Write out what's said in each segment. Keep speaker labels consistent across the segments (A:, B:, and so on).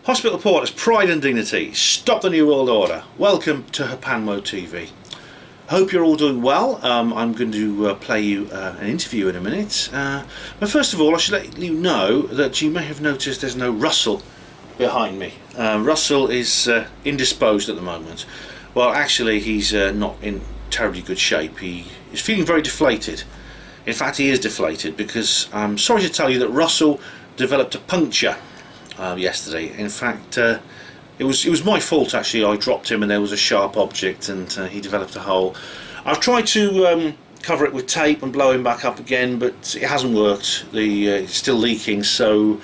A: Hospital Porters, Pride and Dignity, Stop the New World Order. Welcome to HPANWO TV. Hope you're all doing well. I'm going to play you an interview in a minute. But first of all, I should let you know that you may have noticed there's no Russell behind me. Russell is indisposed at the moment. Well, actually, he's not in terribly good shape. He is feeling very deflated. In fact, he is deflated because I'm sorry to tell you that Russell developed a puncture yesterday. In fact, it was my fault actually. I dropped him and there was a sharp object and he developed a hole. I've tried to cover it with tape and blow him back up again, but it hasn't worked. It's still leaking, so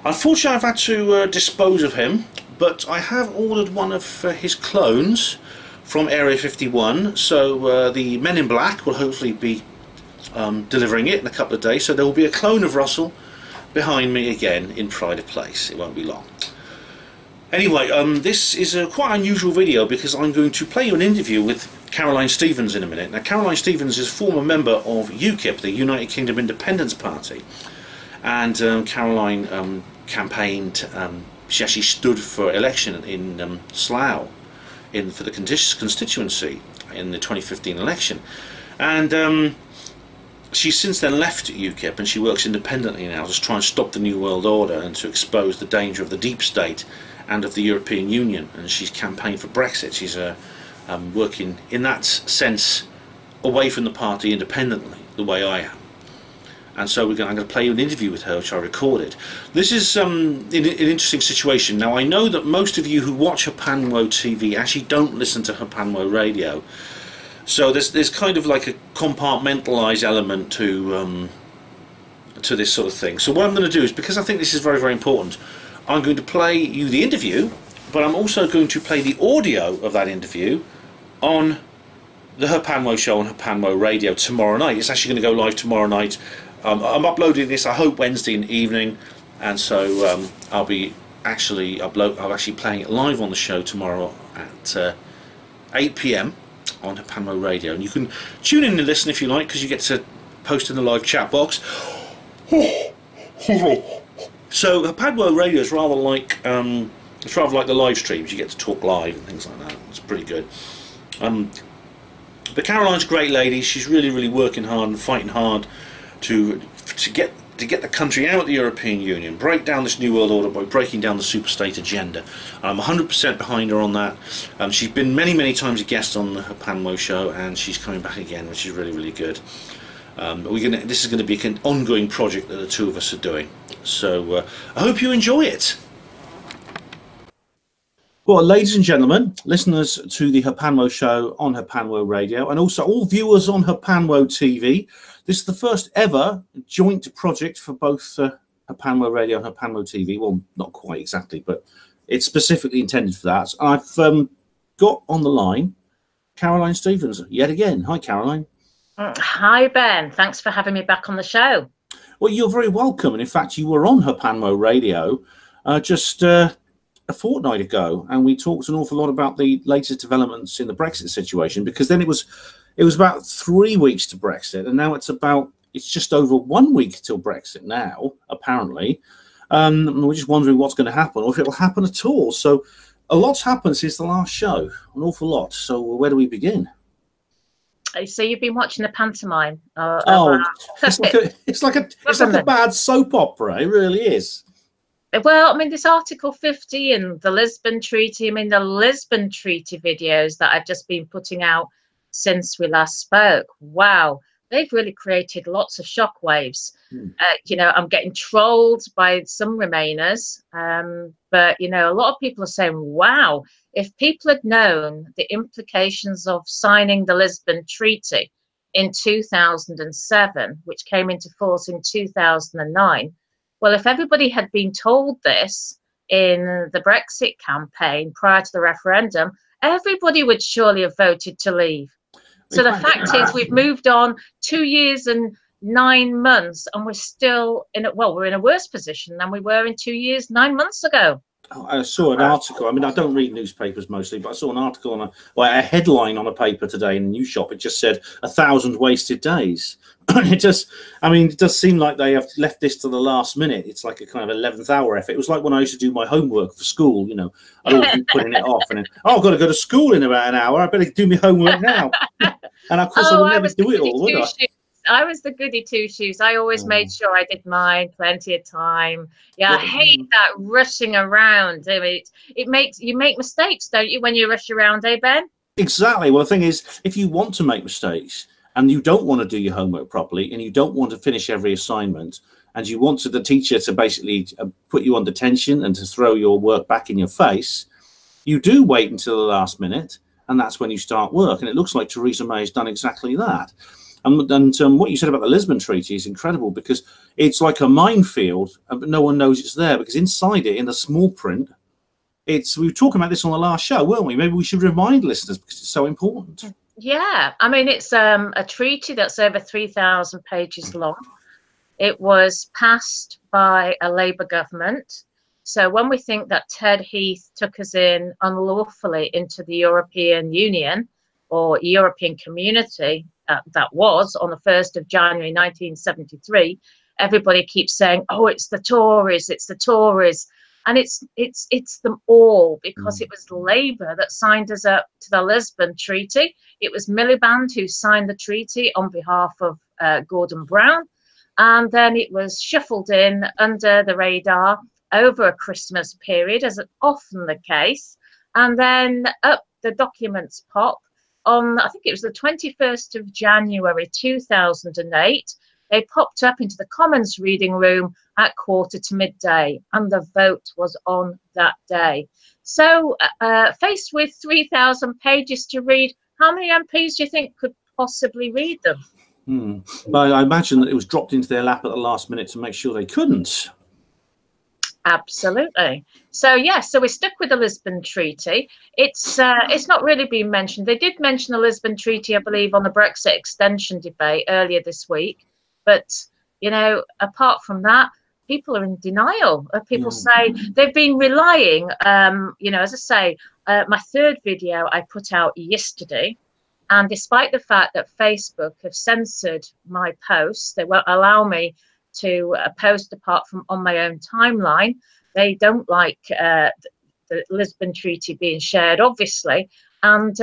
A: unfortunately I've had to dispose of him, but I have ordered one of his clones from Area 51, so the Men in Black will hopefully be delivering it in a couple of days, so there will be a clone of Russell behind me again in Pride of Place. It won't be long. Anyway, this is a quite unusual video because I'm going to play you an interview with Caroline Stevens in a minute. Now, Caroline Stevens is a former member of UKIP, the United Kingdom Independence Party, and Caroline campaigned. She actually stood for election in Slough for the constituency in the 2015 election, and she's since then left UKIP and she works independently now to try and stop the New World Order and to expose the danger of the deep state and of the European Union, and she's campaigned for Brexit. She's working in that sense away from the party independently, the way I am. And so I'm going to play you an interview with her which I recorded. This is an interesting situation. Now, I know that most of you who watch HPANWO TV actually don't listen to HPANWO Radio. So there's kind of like a compartmentalised element to this sort of thing. So what I'm going to do is, because I think this is very, very important, I'm going to play you the interview, but I'm also going to play the audio of that interview on the HPANWO show on HPANWO Radio tomorrow night. It's actually going to go live tomorrow night. I'm uploading this, I hope, Wednesday evening, and so I'll be actually playing it live on the show tomorrow at 8 PM. on HPANWO Radio, and you can tune in and listen if you like, because you get to post in the live chat box. So HPANWO Radio is rather like the live streams. You get to talk live and things like that. It's pretty good. But Caroline's a great lady. She's really working hard and fighting hard to get the country out of the European Union, break down this New World Order by breaking down the superstate agenda. I'm 100% behind her on that. She's been many times a guest on the HPANWO show, and she's coming back again, which is really good. This is going to be an ongoing project that the two of us are doing. So I hope you enjoy it. Well, ladies and gentlemen, listeners to the HPANWO show on HPANWO Radio, and also all viewers on HPANWO TV, this is the first ever joint project for both HPANWO Radio and HPANWO TV. Well, not quite exactly, but it's specifically intended for that. I've got on the line Caroline Stevens yet again. Hi, Caroline.
B: Hi, Ben. Thanks for having me back on the show.
A: Well, you're very welcome. And in fact, you were on HPANWO Radio just a fortnight ago, and we talked an awful lot about the latest developments in the Brexit situation, because then it was about 3 weeks to Brexit, and now it's just over 1 week till Brexit now, apparently. We're just wondering what's going to happen, or if it'll happen at all. So a lot's happened since the last show, an awful lot. So where do we begin?
B: So you've been watching the pantomime?
A: It's like a bad soap opera. It really is.
B: Well, I mean, this Article 50 and the Lisbon Treaty, I mean, the Lisbon Treaty videos that I've just been putting out since we last spoke, wow, they've really created lots of shockwaves. You know, I'm getting trolled by some Remainers, but, you know, a lot of people are saying, wow, if people had known the implications of signing the Lisbon Treaty in 2007, which came into force in 2009, well, if everybody had been told this in the Brexit campaign prior to the referendum, everybody would surely have voted to leave. So the fact is, we've moved on 2 years and 9 months, and we're still we're in a worse position than we were in 2 years, 9 months ago.
A: I saw an article. I mean, I don't read newspapers mostly, but I saw an article on a headline on a paper today in the news shop. It just said 1,000 wasted days. It does seem like they have left this to the last minute. It's like a kind of 11th hour effort. It was like when I used to do my homework for school, you know, I'd always be putting it off and then, oh, I've got to go to school in about an hour. I better do my homework now. And of course, I would never do it all, would I?
B: I was the goody two shoes. I always made sure I did mine, plenty of time. Yeah, I hate that rushing around. I mean, you make mistakes, don't you, when you rush around, eh, Ben?
A: Exactly. Well, the thing is, if you want to make mistakes and you don't want to do your homework properly and you don't want to finish every assignment and you want the teacher to basically put you under tension and to throw your work back in your face, you do wait until the last minute, and that's when you start work. And it looks like Theresa May has done exactly that. And what you said about the Lisbon Treaty is incredible, because it's like a minefield, but no one knows it's there, because inside it, in the small print, we were talking about this on the last show, weren't we? Maybe we should remind listeners because it's so important.
B: Yeah, I mean, it's a treaty that's over 3,000 pages long. It was passed by a Labour government. So when we think that Ted Heath took us in unlawfully into the European Union or European Community, that was on the 1st of January 1973, everybody keeps saying, oh, it's the Tories, it's the Tories. And it's them all, because it was Labour that signed us up to the Lisbon Treaty. It was Miliband who signed the treaty on behalf of Gordon Brown. And then it was shuffled in under the radar over a Christmas period, as is often the case. And then up the documents pop on, I think it was the 21st of January 2008. They popped up into the Commons reading room at 1:45, and the vote was on that day. So faced with 3,000 pages to read, how many MPs do you think could possibly read them?
A: Well, I imagine that it was dropped into their lap at the last minute to make sure they couldn't.
B: Absolutely. So yes, so we're stuck with the Lisbon Treaty. It's not really been mentioned. They did mention the Lisbon Treaty, I believe, on the Brexit extension debate earlier this week. But, you know, apart from that, people are in denial. People say they've been relying, you know, as I say, my third video I put out yesterday. And despite the fact that Facebook have censored my posts, they won't allow me to post apart from on my own timeline. They don't like the Lisbon Treaty being shared, obviously. And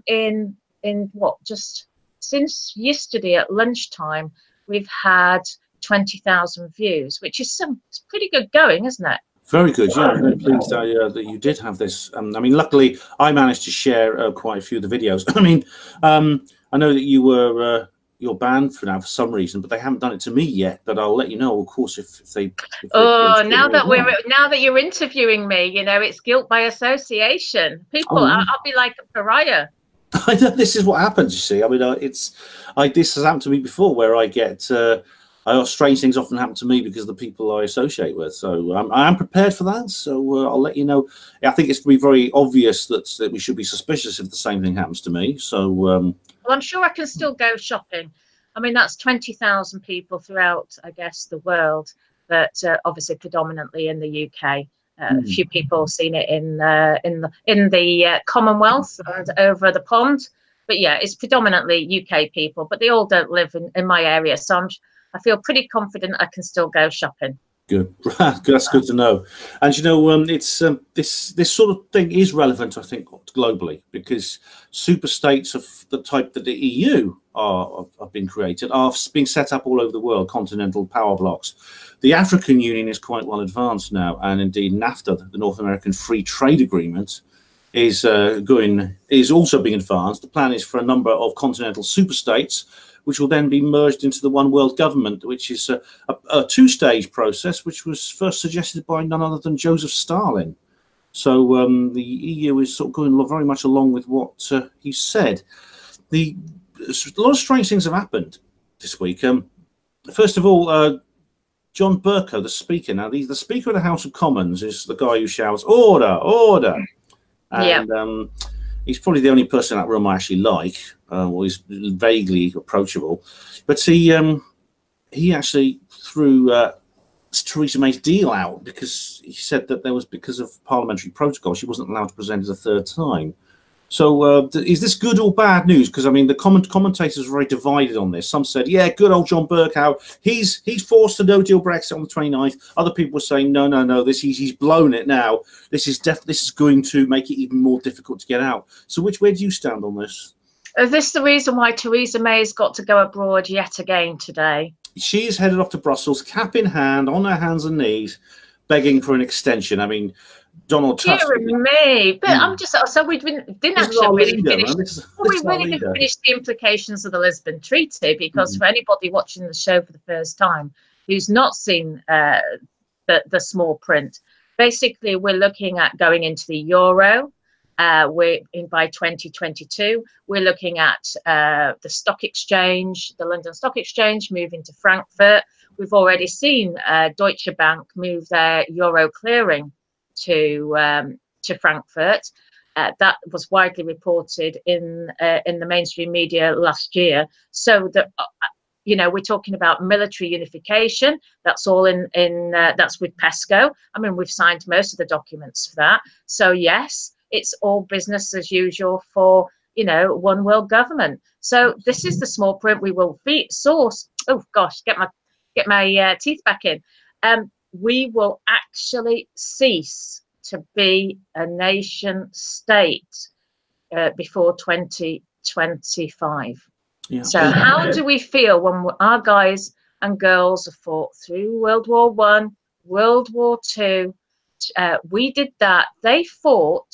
B: in what, just since yesterday at lunchtime, we've had 20,000 views, which is it's pretty good going, isn't it?
A: Very good. Yeah, I'm very pleased that you did have this. I mean, luckily, I managed to share quite a few of the videos. I mean, I know that you're banned for now for some reason, but they haven't done it to me yet. But I'll let you know, of course, if they.
B: Now that you're interviewing me, you know, it's guilt by association. People, I'll be like a pariah.
A: I know this is what happens. You see, I mean, this has happened to me before, where I get strange things often happen to me because of the people I associate with. So I am prepared for that. So I'll let you know. I think it's to be very obvious that we should be suspicious if the same thing happens to me. So. Well,
B: I'm sure I can still go shopping. I mean, that's 20,000 people throughout, I guess, the world, but obviously predominantly in the UK. A few people have seen it in the Commonwealth and over the pond, but yeah, it's predominantly UK people. But they all don't live in my area, so I feel pretty confident I can still go shopping.
A: Good, that's good to know. And you know, it's this sort of thing is relevant, I think, globally, because super states of the type that the EU have been created are being set up all over the world, continental power blocks. The African Union is quite well advanced now, and indeed NAFTA, the North American Free Trade Agreement, is also being advanced. The plan is for a number of continental super states, which will then be merged into the one world government, which is a two-stage process, which was first suggested by none other than Joseph Stalin. So the EU is sort of going very much along with what he said. A lot of strange things have happened this week. First of all, John Bercow, the Speaker. Now, the Speaker of the House of Commons is the guy who shouts, "Order, order!" And he's probably the only person in that room I actually like. Well, he's vaguely approachable, but he actually threw Theresa May's deal out because he said that there was, because of parliamentary protocol, she wasn't allowed to present it a third time. So is this good or bad news? Because I mean, the commentators were very divided on this. Some said, yeah, good old John Bercow, he's forced a no-deal Brexit on the 29th. Other people were saying, no, he's blown it now. This is going to make it even more difficult to get out. So where do you stand on this?
B: Is this the reason why Theresa May's got to go abroad yet again today?
A: She is headed off to Brussels, cap in hand, on her hands and knees, begging for an extension. I mean, Donald Tusk.
B: Me, but I'm just so we didn't actually really finish. We really didn't finish the implications of the Lisbon Treaty, because for anybody watching the show for the first time who's not seen the small print, basically we're looking at going into the euro. By 2022, we're looking at the stock exchange, the London Stock Exchange, moving to Frankfurt. We've already seen Deutsche Bank move their euro clearing to Frankfurt. That was widely reported in the mainstream media last year. So that we're talking about military unification. That's all that's with PESCO. I mean, we've signed most of the documents for that. So yes, it's all business as usual for one world government. So this is the small print. We will source. Oh gosh, get my teeth back in. We will actually cease to be a nation state before 2025. Yeah. So how do we feel when our guys and girls have fought through World War I, World War II? We did that. They fought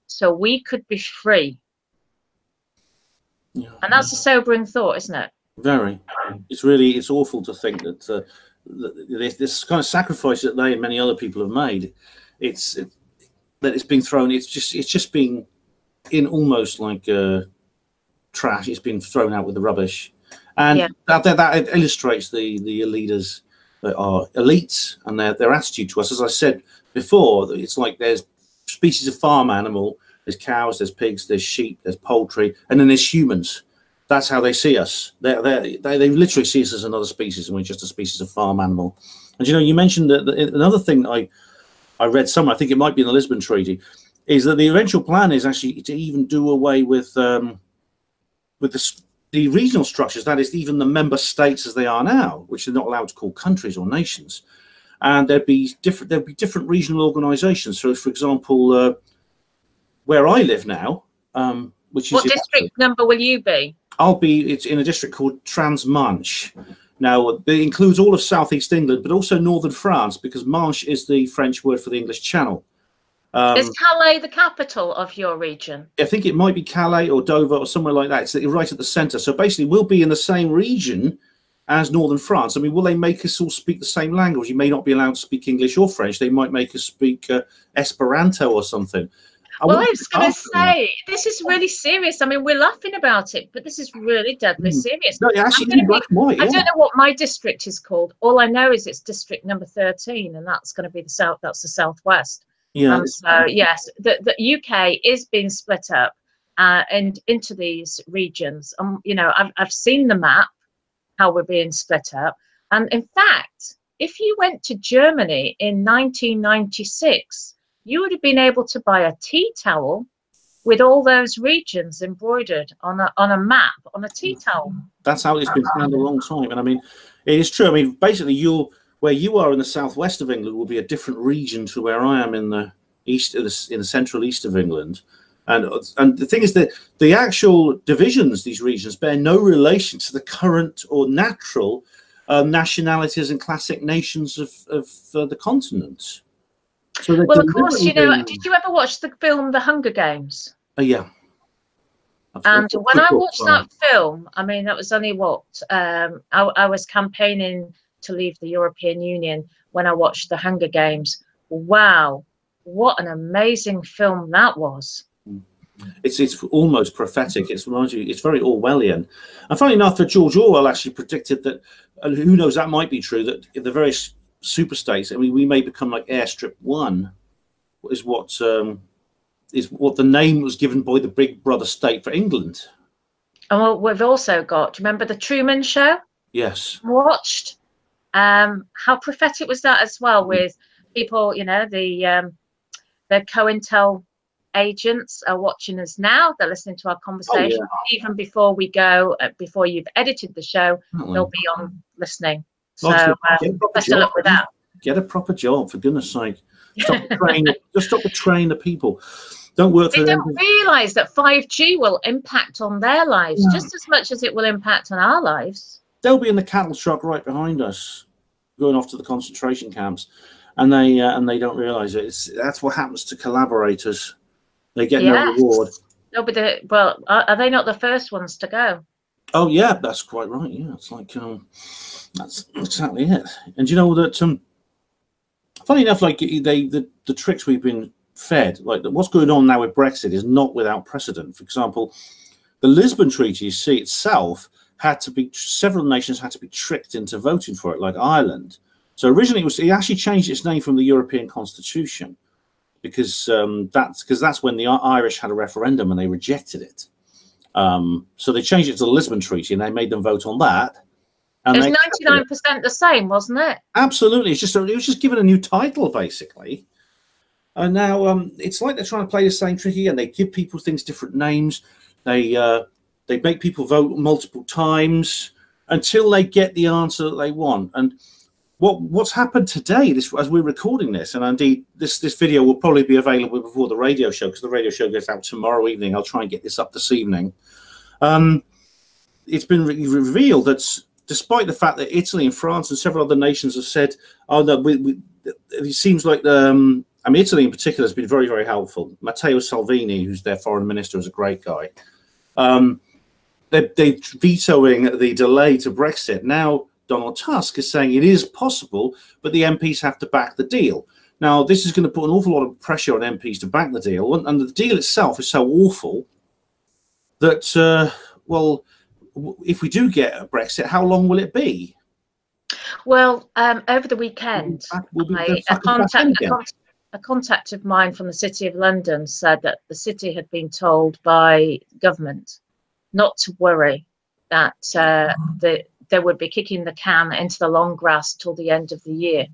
B: so we could be free. Yeah. And that's a sobering thought, isn't it?
A: Very. It's awful to think that this kind of sacrifice that they and many other people have made, that it's been thrown. It's just been in almost like trash. It's been thrown out with the rubbish, and that illustrates the leaders that are elites and their attitude to us. As I said before, it's like there's species of farm animal. There's cows, there's pigs, there's sheep, there's poultry, and then there's humans. That's how they see us. They literally see us as another species, and we're just a species of farm animal. And you mentioned that another thing I read somewhere, I think it might be in the Lisbon Treaty, is that the eventual plan is actually to even do away with the regional structures. That is, even the member states as they are now, which they're not allowed to call countries or nations. And there'd be different regional organisations. So, for example, where I live now, which is
B: what district number will you be?
A: It's in a district called Trans-Manche. Now, it includes all of southeast England, but also northern France, because Manche is the French word for the English Channel.
B: Is Calais the capital of your region?
A: I think it might be Calais or Dover or somewhere like that. It's right at the centre. So basically, we'll be in the same region as northern France. I mean, will they make us all speak the same language? You may not be allowed to speak English or French. They might make us speak Esperanto or something.
B: Well, I was going to say, this is really serious. I mean, we're laughing about it, but this is really deadly serious.
A: No, actually, I don't
B: know what my district is called. All I know is it's district number 13, and that's going to be the south. That's the southwest.
A: Yeah.
B: So yes, the UK is being split up and into these regions. I've seen the map, how we're being split up, and in fact, if you went to Germany in 1996. You would have been able to buy a tea towel with all those regions embroidered on a map, on a tea towel.
A: That's how it's been planned a long time. And I mean, it is true. I mean, basically, where you are in the southwest of England will be a different region to where I am in the east, in the central east of England. And the thing is that the actual divisions, these regions, bear no relation to the current or natural nationalities and classic nations of the continent. So
B: well, of course, did you ever watch the film The Hunger Games?
A: Yeah.
B: And when I watched that film, I mean, that was only I was campaigning to leave the European Union when I watched The Hunger Games. Wow, what an amazing film that was.
A: It's almost prophetic. It's very Orwellian. And funny enough, that George Orwell actually predicted that, and who knows, that might be true, that in the various super states, I mean, we may become like Airstrip 1, is what the name was given by the Big Brother state for England.
B: And well, we've also got, do you remember the Truman Show?
A: Yes.
B: Watched. How prophetic was that as well, with people, you know, the COINTEL agents are watching us now. They're listening to our conversation.
A: Oh, yeah.
B: Even before we go, before you've edited the show, they'll be on listening. So best of luck with that.
A: Get a proper job, for goodness sake. Stop the train the people. Don't work for them.
B: They don't realise that 5G will impact on their lives just as much as it will impact on our lives.
A: They'll be in the cattle truck right behind us, going off to the concentration camps, and they don't realise it. That's what happens to collaborators. They get no reward.
B: They'll be are they not the first ones to go?
A: Oh yeah, that's quite right. Yeah, it's like that's exactly it. And you know that funny enough, like the tricks we've been fed, like what's going on now with Brexit is not without precedent. For example, the Lisbon Treaty, you see, itself several nations had to be tricked into voting for it, like Ireland. So originally it actually changed its name from the European Constitution because that's when the Irish had a referendum and they rejected it. So they changed it to the Lisbon Treaty and they made them vote on that. And
B: it was 99% the same, wasn't it?
A: Absolutely. It was just given a new title, basically. And now it's like they're trying to play the same trick again. They give people things different names. They make people vote multiple times until they get the answer that they want. And what's happened today, as we're recording this, and indeed this video will probably be available before the radio show, because the radio show goes out tomorrow evening. I'll try and get this up this evening. It's been revealed that despite the fact that Italy and France and several other nations have said, oh no, it seems like I mean, Italy in particular has been very, very helpful. Matteo Salvini, who's their foreign minister, is a great guy. They're vetoing the delay to Brexit. Now Donald Tusk is saying it is possible, but the MPs have to back the deal. Now, this is going to put an awful lot of pressure on MPs to back the deal, and the deal itself is so awful that, well, if we do get a Brexit, how long will it be?
B: Well, over the weekend, a contact of mine from the City of London said that the city had been told by government not to worry, that they would be kicking the can into the long grass till the end of the year.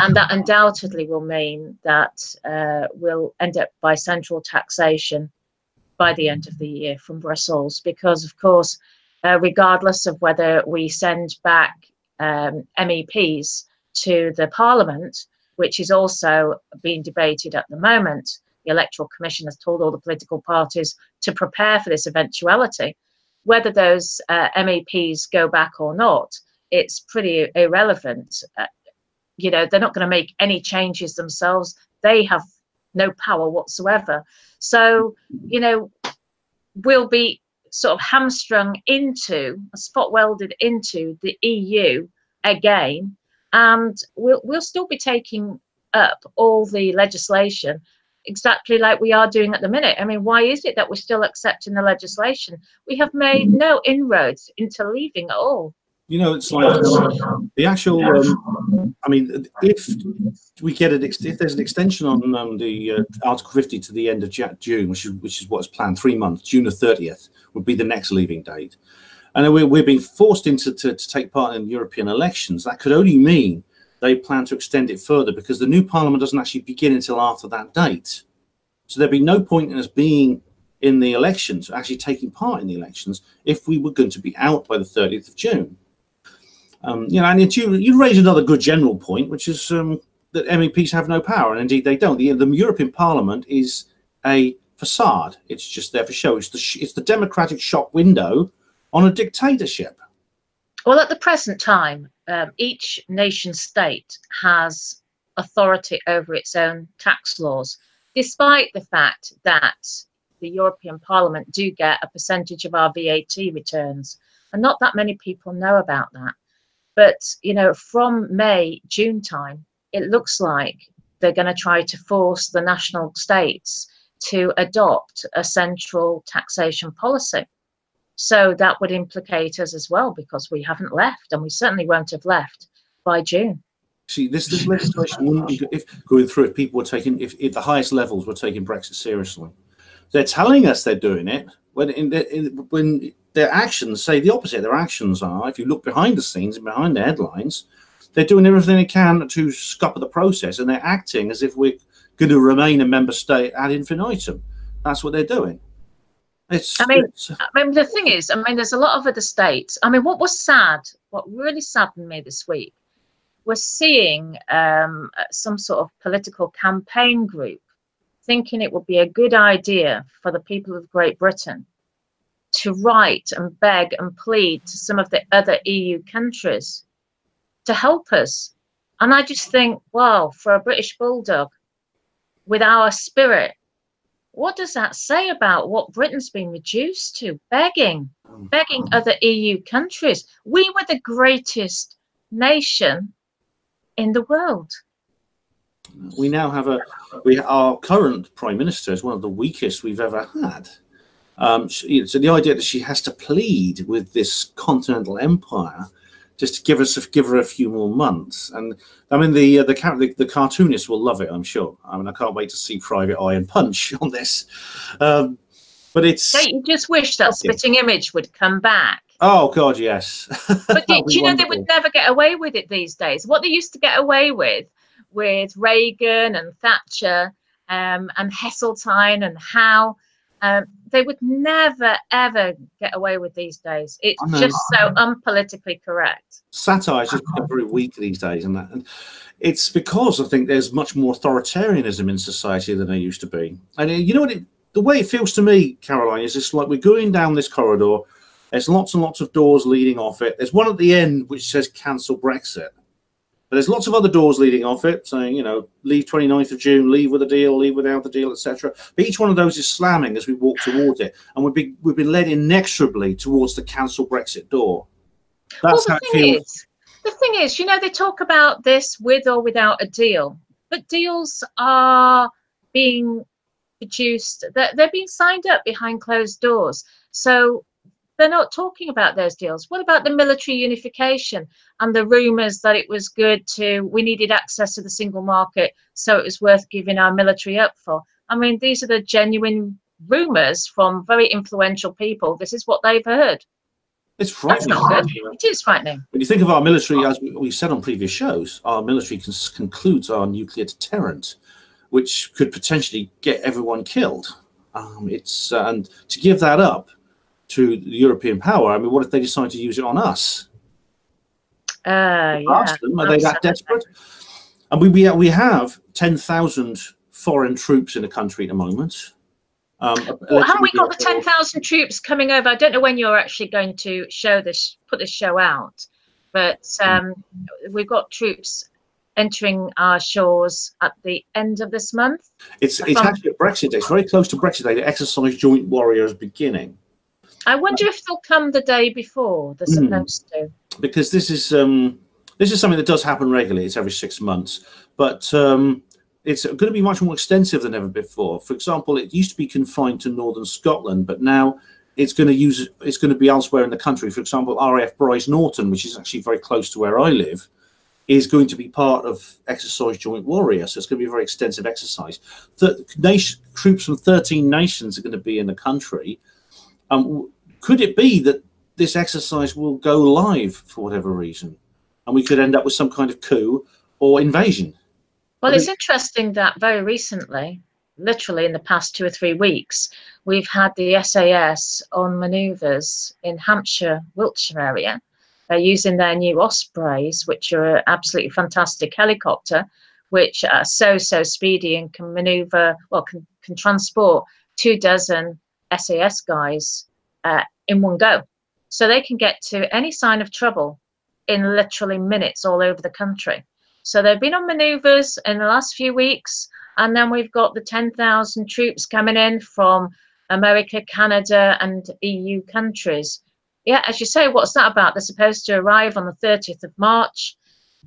B: And that undoubtedly will mean that we'll end up by central taxation by the end of the year from Brussels, because, of course, regardless of whether we send back MEPs to the Parliament, which is also being debated at the moment, the Electoral Commission has told all the political parties to prepare for this eventuality. Whether those MEPs go back or not, it's pretty irrelevant. You know, they're not going to make any changes themselves. They have no power whatsoever. So, you know, we'll be sort of hamstrung into, spot welded into the EU again, and we'll still be taking up all the legislation exactly like we are doing at the minute. I mean, why is it that we're still accepting the legislation? We have made no inroads into leaving at all.
A: You know, it's like the actual. I mean, if we get if there's an extension on the Article 50 to the end of June, which is what's planned, 3 months, June the 30th would be the next leaving date, and we're being forced into to take part in European elections. That could only mean they plan to extend it further, because the new Parliament doesn't actually begin until after that date. So there'd be no point in us being in the elections, actually taking part in the elections, if we were going to be out by the 30th of June. You know, and you raise another good general point, which is that MEPs have no power, and indeed they don't. The European Parliament is a facade. It's just there for show. It's the democratic shop window on a dictatorship.
B: Well, at the present time, each nation state has authority over its own tax laws, despite the fact that the European Parliament do get a percentage of our VAT returns, and not that many people know about that. But, you know, from May, June time, it looks like they're going to try to force the national states to adopt a central taxation policy. So that would implicate us as well, because we haven't left, and we certainly won't have left by June.
A: See, this legislation wouldn't be, if going through, if the highest levels were taking Brexit seriously. They're telling us they're doing it. when their actions say the opposite. Their actions are, if you look behind the scenes and behind the headlines, they're doing everything they can to scupper the process, and they're acting as if we're going to remain a member state ad infinitum. That's what they're doing. I mean,
B: the thing is, there's a lot of other states. What was sad, what really saddened me this week, was seeing some sort of political campaign group thinking it would be a good idea for the people of Great Britain to write and beg and plead to some of the other EU countries to help us. And I just think, wow, for a British bulldog, with our spirit, what does that say about what Britain's been reduced to? Begging other EU countries. We were the greatest nation in the world.
A: We now have our current Prime Minister is one of the weakest we've ever had. So the idea that she has to plead with this continental empire just to give her a few more months, and the cartoonists will love it, I'm sure. I can't wait to see Private Eye and Punch on this. But it's.
B: Don't you just wish that Spitting Image would come back?
A: Oh God, yes.
B: But do you know they would never get away with it these days? What they used to get away with Reagan and Thatcher and Heseltine and Howe, they would never ever get away with these days. It's just so unpolitically correct.
A: Satire is just very weak these days, and it's because I think there's much more authoritarianism in society than there used to be. And you know what? The way it feels to me, Caroline, is it's like we're going down this corridor. There's lots and lots of doors leading off it. There's one at the end which says cancel Brexit. But there's lots of other doors leading off it saying, leave 29th of June, leave with a deal, leave without the deal, etc. But each one of those is slamming as we walk towards it. And we've been led inexorably towards the cancel Brexit door. That's how it feels.
B: The thing is, they talk about this with or without a deal. But deals are being produced, they're being signed up behind closed doors. So they're not talking about those deals. What about the military unification and the rumours that it was good we needed access to the single market, so it was worth giving our military up for? These are the genuine rumours from very influential people. This is what they've heard.
A: It's frightening.
B: That's not good. It is frightening.
A: When you think of our military, as we said on previous shows, our military concludes our nuclear deterrent, which could potentially get everyone killed. And to give that up to the European power, what if they decide to use it on us?
B: Yeah.
A: Are they that desperate? And we have 10,000 foreign troops in the country at the moment.
B: Haven't we got the 10,000 troops coming over? I don't know when you're actually going to put this show out, but we've got troops entering our shores at the end of this month.
A: It's actually a Brexit Day. It's very close to Brexit Day. The exercise Joint Warrior is beginning.
B: I wonder if they'll come the day before they're supposed to.
A: Because this is something that does happen regularly. It's every 6 months, but it's going to be much more extensive than ever before. For example, it used to be confined to northern Scotland, but now it's going to be elsewhere in the country. For example, RAF Bryce Norton, which is actually very close to where I live, is going to be part of Exercise Joint Warrior. So it's going to be a very extensive exercise. Troops from 13 nations are going to be in the country. Could it be that this exercise will go live for whatever reason, and we could end up with some kind of coup or invasion?
B: Well, it's interesting that very recently, literally in the past 2 or 3 weeks, we've had the SAS on manoeuvres in Hampshire, Wiltshire area. They're using their new Ospreys, which are an absolutely fantastic helicopter, which are so speedy and can manoeuvre, can transport 24 SAS guys in one go. So they can get to any sign of trouble in literally minutes all over the country. So they've been on manoeuvres in the last few weeks, and then we've got the 10,000 troops coming in from America, Canada, and EU countries. Yeah, as you say, what's that about? They're supposed to arrive on the 30th of March.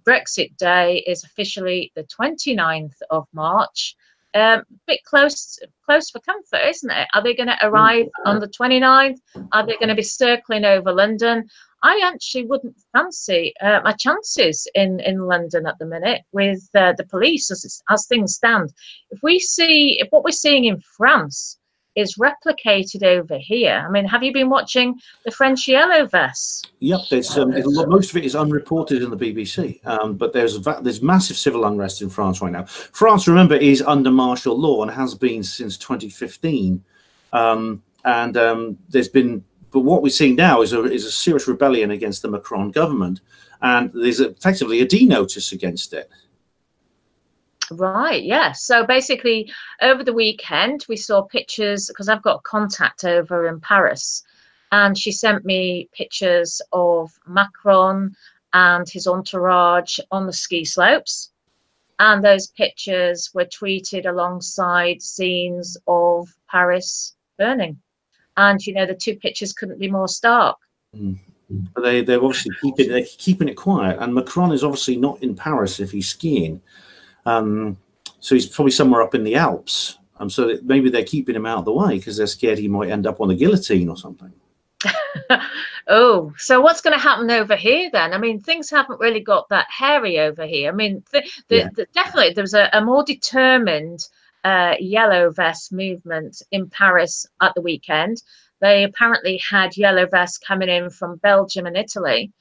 B: Brexit Day is officially the 29th of March. Bit close for comfort, isn't it? Are they going to arrive on the 29th? Are they going to be circling over London? I actually wouldn't fancy my chances in London at the minute with the police as things stand. If what we're seeing in France is replicated over here. I mean, have you been watching the French yellow vests?
A: Yep, there's most of it is unreported in the BBC, but there's massive civil unrest in France right now. France, remember, is under martial law and has been since 2015, there's been. But what we're seeing now is a serious rebellion against the Macron government, and there's effectively a D-notice against it.
B: Right, yeah. So basically, over the weekend, we saw pictures, because I've got contact over in Paris, and she sent me pictures of Macron and his entourage on the ski slopes. And those pictures were tweeted alongside scenes of Paris burning. And, you know, the two pictures couldn't be more stark.
A: But they're obviously keeping it quiet. And Macron is obviously not in Paris if he's skiing. So he's probably somewhere up in the Alps. So maybe they're keeping him out of the way because they're scared he might end up on the guillotine or something.
B: Oh, so what's going to happen over here then? I mean, things haven't really got that hairy over here. I mean, definitely there was a more determined yellow vest movement in Paris at the weekend. They apparently had yellow vests coming in from Belgium and Italy.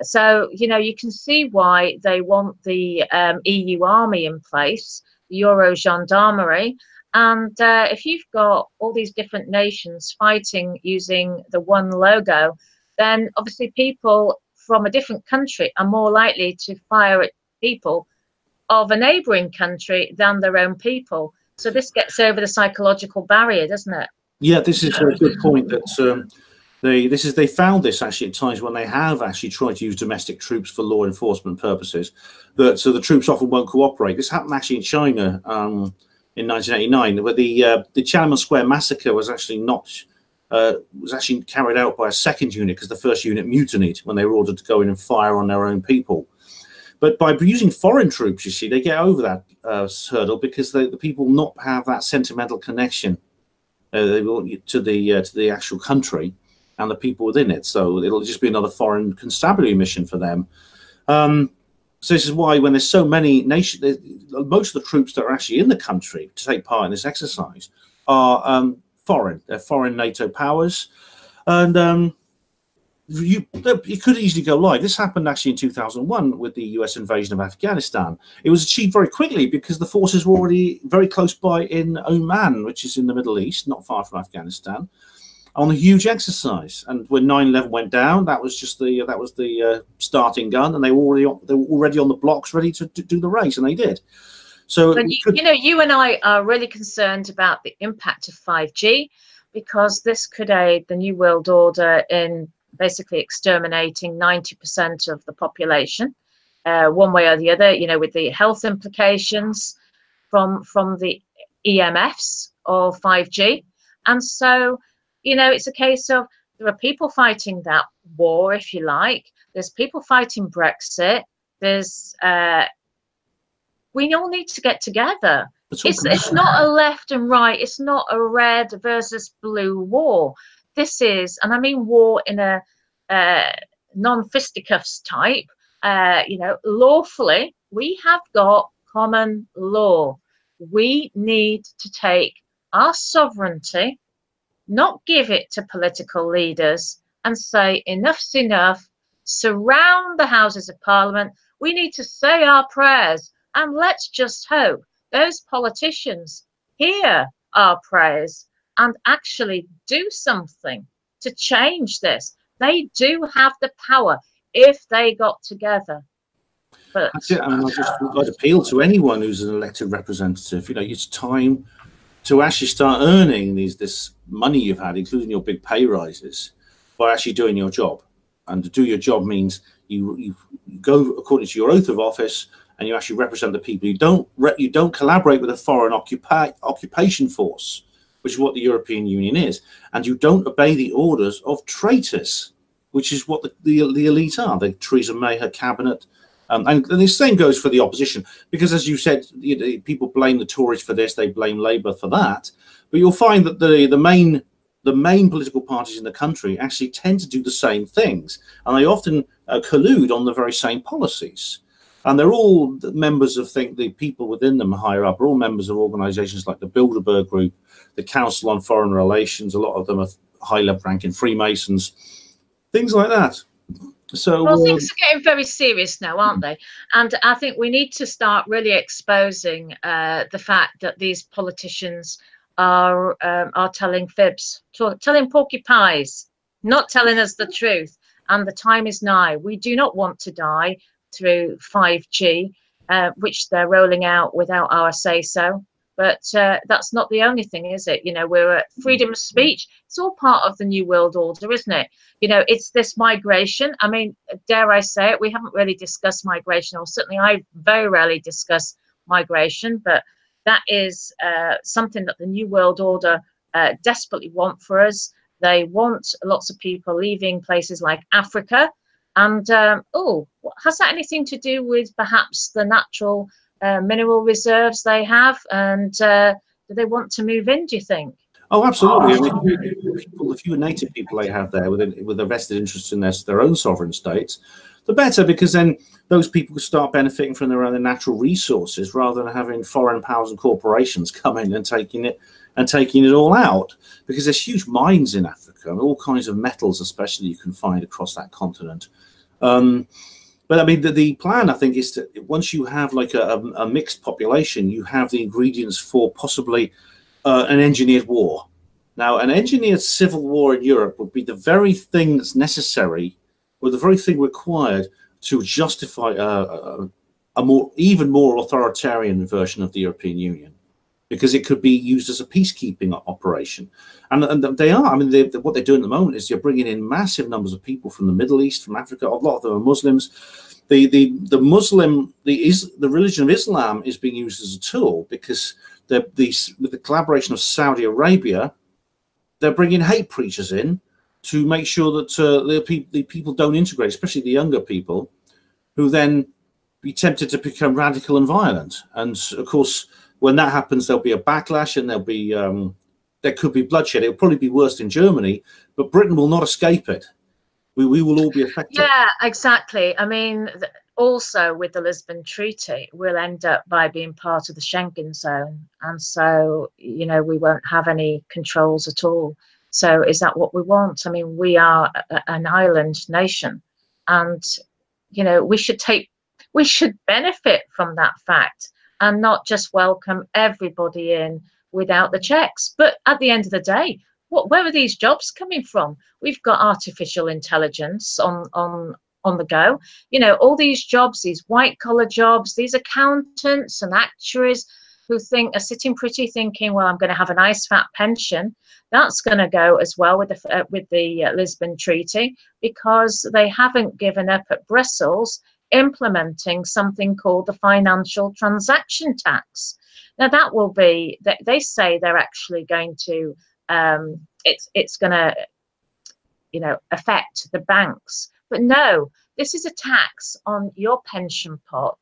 B: So, you know, you can see why they want the EU army in place, Euro gendarmerie. And if you've got all these different nations fighting using the one logo, then obviously people from a different country are more likely to fire at people of a neighbouring country than their own people. So this gets over the psychological barrier, doesn't it?
A: Yeah, this is a good point. That they found this actually at times when they have actually tried to use domestic troops for law enforcement purposes. So the troops often won't cooperate. This happened actually in China in 1989, where the Tiananmen Square massacre was actually carried out by a second unit because the first unit mutinied when they were ordered to go in and fire on their own people. But by using foreign troops, you see, they get over that hurdle because the people not have that sentimental connection to the actual country and the people within it. So it'll just be another foreign constabulary mission for them. So this is why when there's so many nations, most of the troops that are actually in the country to take part in this exercise are foreign. They're foreign NATO powers. And it could easily go live. This happened actually in 2001 with the US invasion of Afghanistan. It was achieved very quickly because the forces were already very close by in Oman, which is in the Middle East, not far from Afghanistan, on a huge exercise. And when 9/11 went down, that was just the starting gun, and they were already on the blocks ready to do the race, and they did. So
B: you know, you and I are really concerned about the impact of 5G because this could aid the New World Order in basically exterminating 90% of the population, one way or the other, you know, with the health implications from the EMFs of 5G. And so, you know, it's a case of there are people fighting that war, if you like. There's people fighting Brexit. There's we all need to get together. It's not a left and right. It's not a red versus blue war. This is, and I mean war in a non-fisticuffs type, you know, lawfully. We have got common law. We need to take our sovereignty, not give it to political leaders, and say enough's enough. Surround the Houses of Parliament. We need to say our prayers, and let's just hope those politicians hear our prayers and actually do something to change this. They do have the power if they got together. But
A: that's it. I mean, I'd appeal to anyone who's an elected representative. You know, it's time to actually start earning this money you've had, including your big pay rises, by actually doing your job. And to do your job means you go according to your oath of office, and you actually represent the people. You don't collaborate with a foreign occupation force, which is what the European Union is, and you don't obey the orders of traitors, which is what the elite are. The Theresa May, her cabinet, and the same goes for the opposition, because as you said, people blame the Tories for this, they blame Labour for that, but you'll find that the main political parties in the country actually tend to do the same things, and they often collude on the very same policies. And they're all members of, the people within them higher up are all members of organizations like the Bilderberg Group, the Council on Foreign Relations. A lot of them are high-level ranking Freemasons, things like that. So,
B: well, things are getting very serious now, aren't they? And I think we need to start really exposing the fact that these politicians are telling fibs, telling porky pies, not telling us the truth. And the time is nigh. We do not want to die through 5G, which they're rolling out without our say-so. But that's not the only thing, is it? You know, we're at freedom of speech. It's all part of the New World Order, isn't it? You know, it's this migration. I mean, dare I say it, we haven't really discussed migration, or certainly I very rarely discuss migration, but that is something that the New World Order desperately want for us. They want lots of people leaving places like Africa. And, has that anything to do with perhaps the natural mineral reserves they have? And do they want to move in, do you think?
A: Oh, absolutely. I mean, the fewer native people they have there with a vested interest in their own sovereign states, the better, because then those people can start benefiting from their own natural resources rather than having foreign powers and corporations come in and taking it all out. Because there's huge mines in Africa and all kinds of metals, especially, you can find across that continent. But I mean, the plan, I think, is that once you have like a mixed population, you have the ingredients for possibly an engineered war. Now, an engineered civil war in Europe would be the very thing that's necessary, or the very thing required to justify even more authoritarian version of the European Union, because it could be used as a peacekeeping operation. And they are. I mean, what they're doing at the moment is you're bringing in massive numbers of people from the Middle East, from Africa. A lot of them are Muslims. The religion of Islam is being used as a tool, because with the collaboration of Saudi Arabia, they're bringing hate preachers in to make sure that the people don't integrate, especially the younger people, who then be tempted to become radical and violent. And of course, when that happens, there'll be a backlash, and there could be bloodshed. It'll probably be worse in Germany, but Britain will not escape it. We will all be affected.
B: Yeah, exactly. I mean, also with the Lisbon Treaty, we'll end up by being part of the Schengen zone. And so, you know, we won't have any controls at all. So is that what we want? I mean, we are an island nation, and, you know, we should benefit from that fact and not just welcome everybody in without the checks. But at the end of the day, where are these jobs coming from? We've got artificial intelligence on the go. You know, all these jobs, these white collar jobs, these accountants and actuaries who are sitting pretty thinking, well, I'm going to have a nice fat pension. That's going to go as well with the Lisbon Treaty, because they haven't given up at Brussels implementing something called the financial transaction tax. Now that will be, they say they're actually going to, it's going to, you know, affect the banks. But no, this is a tax on your pension pot,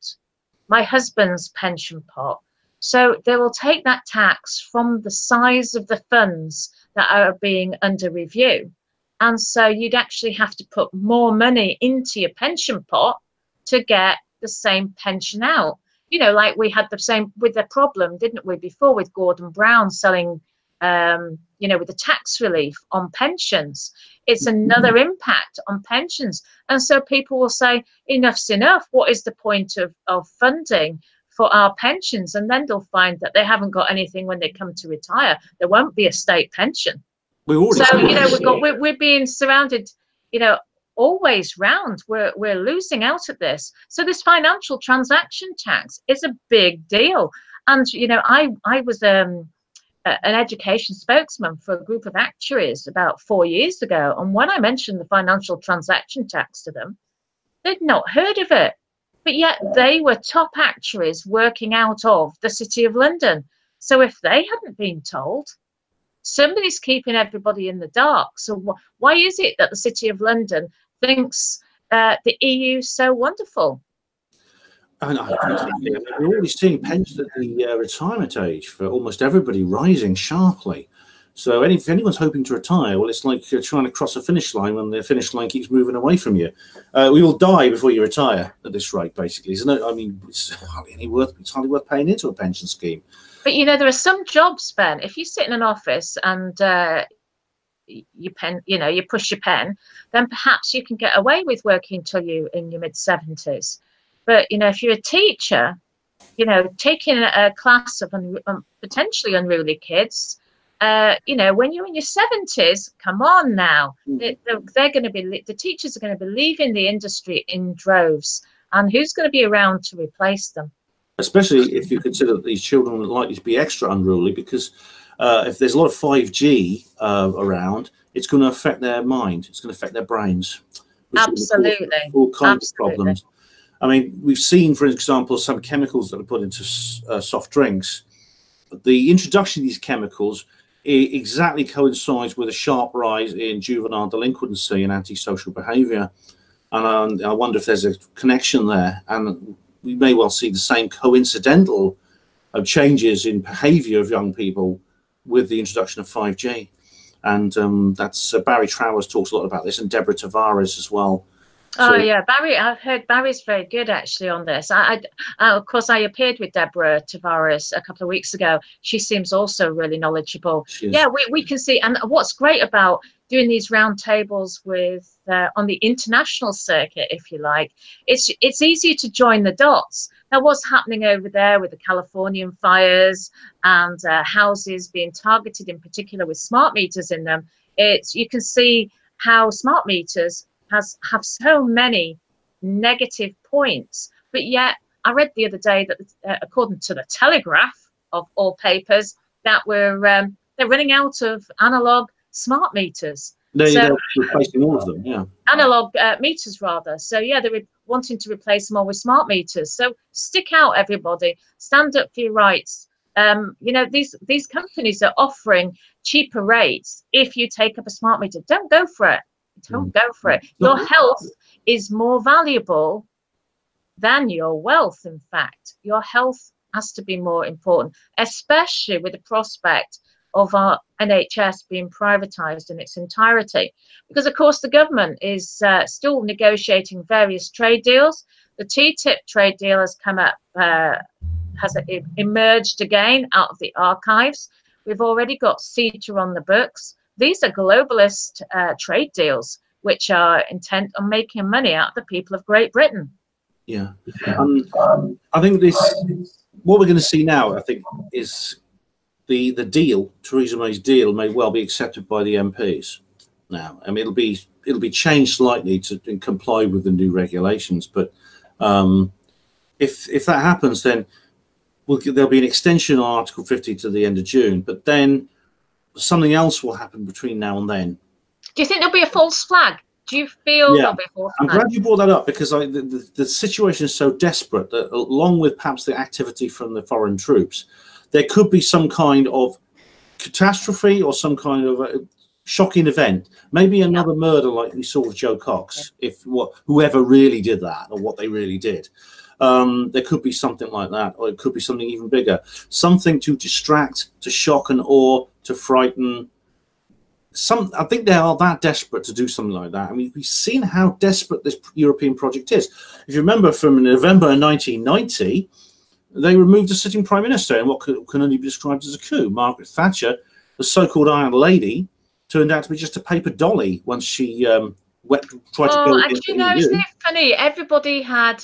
B: my husband's pension pot. So they will take that tax from the size of the funds that are being under review. And so you'd actually have to put more money into your pension pot to get the same pension out. You know, like we had the same with the problem, didn't we, before, with Gordon Brown selling, you know, with the tax relief on pensions. It's another impact on pensions. And so people will say, enough's enough. What is the point of funding for our pensions? And then they'll find that they haven't got anything when they come to retire. There won't be a state pension. So, you know, we're being surrounded, you know, always round. We're losing out at this. So this financial transaction tax is a big deal. And, you know, I was an education spokesman for a group of actuaries about 4 years ago. And when I mentioned the financial transaction tax to them, they'd not heard of it. But yet they were top actuaries working out of the City of London. So if they hadn't been told, somebody's keeping everybody in the dark. So why is it that the City of London thinks the EU is so wonderful?
A: And we're already seeing pensions at the retirement age for almost everybody rising sharply. So if anyone's hoping to retire, well, it's like you're trying to cross a finish line when the finish line keeps moving away from you. We will die before you retire at this rate, basically, isn't it? I mean, it's hardly worth paying into a pension scheme.
B: But you know, there are some jobs, Ben. If you sit in an office and you push your pen, then perhaps you can get away with working until you in your mid-70s. But you know, if you're a teacher, you know, taking a class of potentially unruly kids, you know, when you're in your 70s, come on now, they're going to be, the teachers are going to be leaving the industry in droves, and who's going to be around to replace them?
A: Especially if you consider that these children are likely to be extra unruly, because if there's a lot of 5G around, it's going to affect their mind, it's going to affect their brains.
B: Absolutely.
A: All kinds of problems. I mean, we've seen, for example, some chemicals that are put into soft drinks. The introduction of these chemicals exactly coincides with a sharp rise in juvenile delinquency and antisocial behaviour. And I wonder if there's a connection there. And we may well see the same coincidental changes in behaviour of young people with the introduction of 5G. And that's Barry Trowers talks a lot about this, and Deborah Tavares as well.
B: Oh yeah, Barry. I've heard Barry's very good actually on this. Of course, I appeared with Deborah Tavares a couple of weeks ago. She seems also really knowledgeable. Yeah, we can see. And what's great about doing these roundtables with on the international circuit, if you like, it's easier to join the dots. Now, what's happening over there with the Californian fires and houses being targeted, in particular with smart meters in them? You can see how smart meters have so many negative points, but yet I read the other day that according to the Telegraph of all papers, that they're running out of analog smart meters.
A: They're replacing all of them, yeah.
B: Analog meters rather. So yeah, they're wanting to replace them all with smart meters. So stick out, everybody. Stand up for your rights. You know, these companies are offering cheaper rates if you take up a smart meter. Don't go for it. Don't go for it. Your health is more valuable than your wealth. In fact, your health has to be more important, especially with the prospect of our NHS being privatised in its entirety. Because, of course, the government is still negotiating various trade deals. The TTIP trade deal has come up, has emerged again out of the archives. We've already got CETA on the books. These are globalist trade deals which are intent on making money out of the people of Great Britain.
A: Yeah. I think what we're going to see now, I think, is the deal, Theresa May's deal, may well be accepted by the MPs now. I mean, it'll be changed slightly to comply with the new regulations, but if that happens, then there'll be an extension on Article 50 to the end of June, but then something else will happen between now and then.
B: Do you think there'll be a false flag? Do you feel there'll be a false flag?
A: I'm glad you brought that up, because the situation is so desperate that, along with perhaps the activity from the foreign troops, there could be some kind of catastrophe or some kind of a shocking event. Maybe another murder like we saw with Joe Cox, whoever really did that or what they really did. There could be something like that, or it could be something even bigger. Something to distract, to shock and awe, to frighten. I think they are that desperate to do something like that. I mean, we've seen how desperate this European project is. If you remember, from November 1990, they removed a sitting prime minister in what can only be described as a coup. Margaret Thatcher, the so-called Iron Lady, turned out to be just a paper dolly once she tried to go into the EU.
B: Isn't it funny? Everybody had...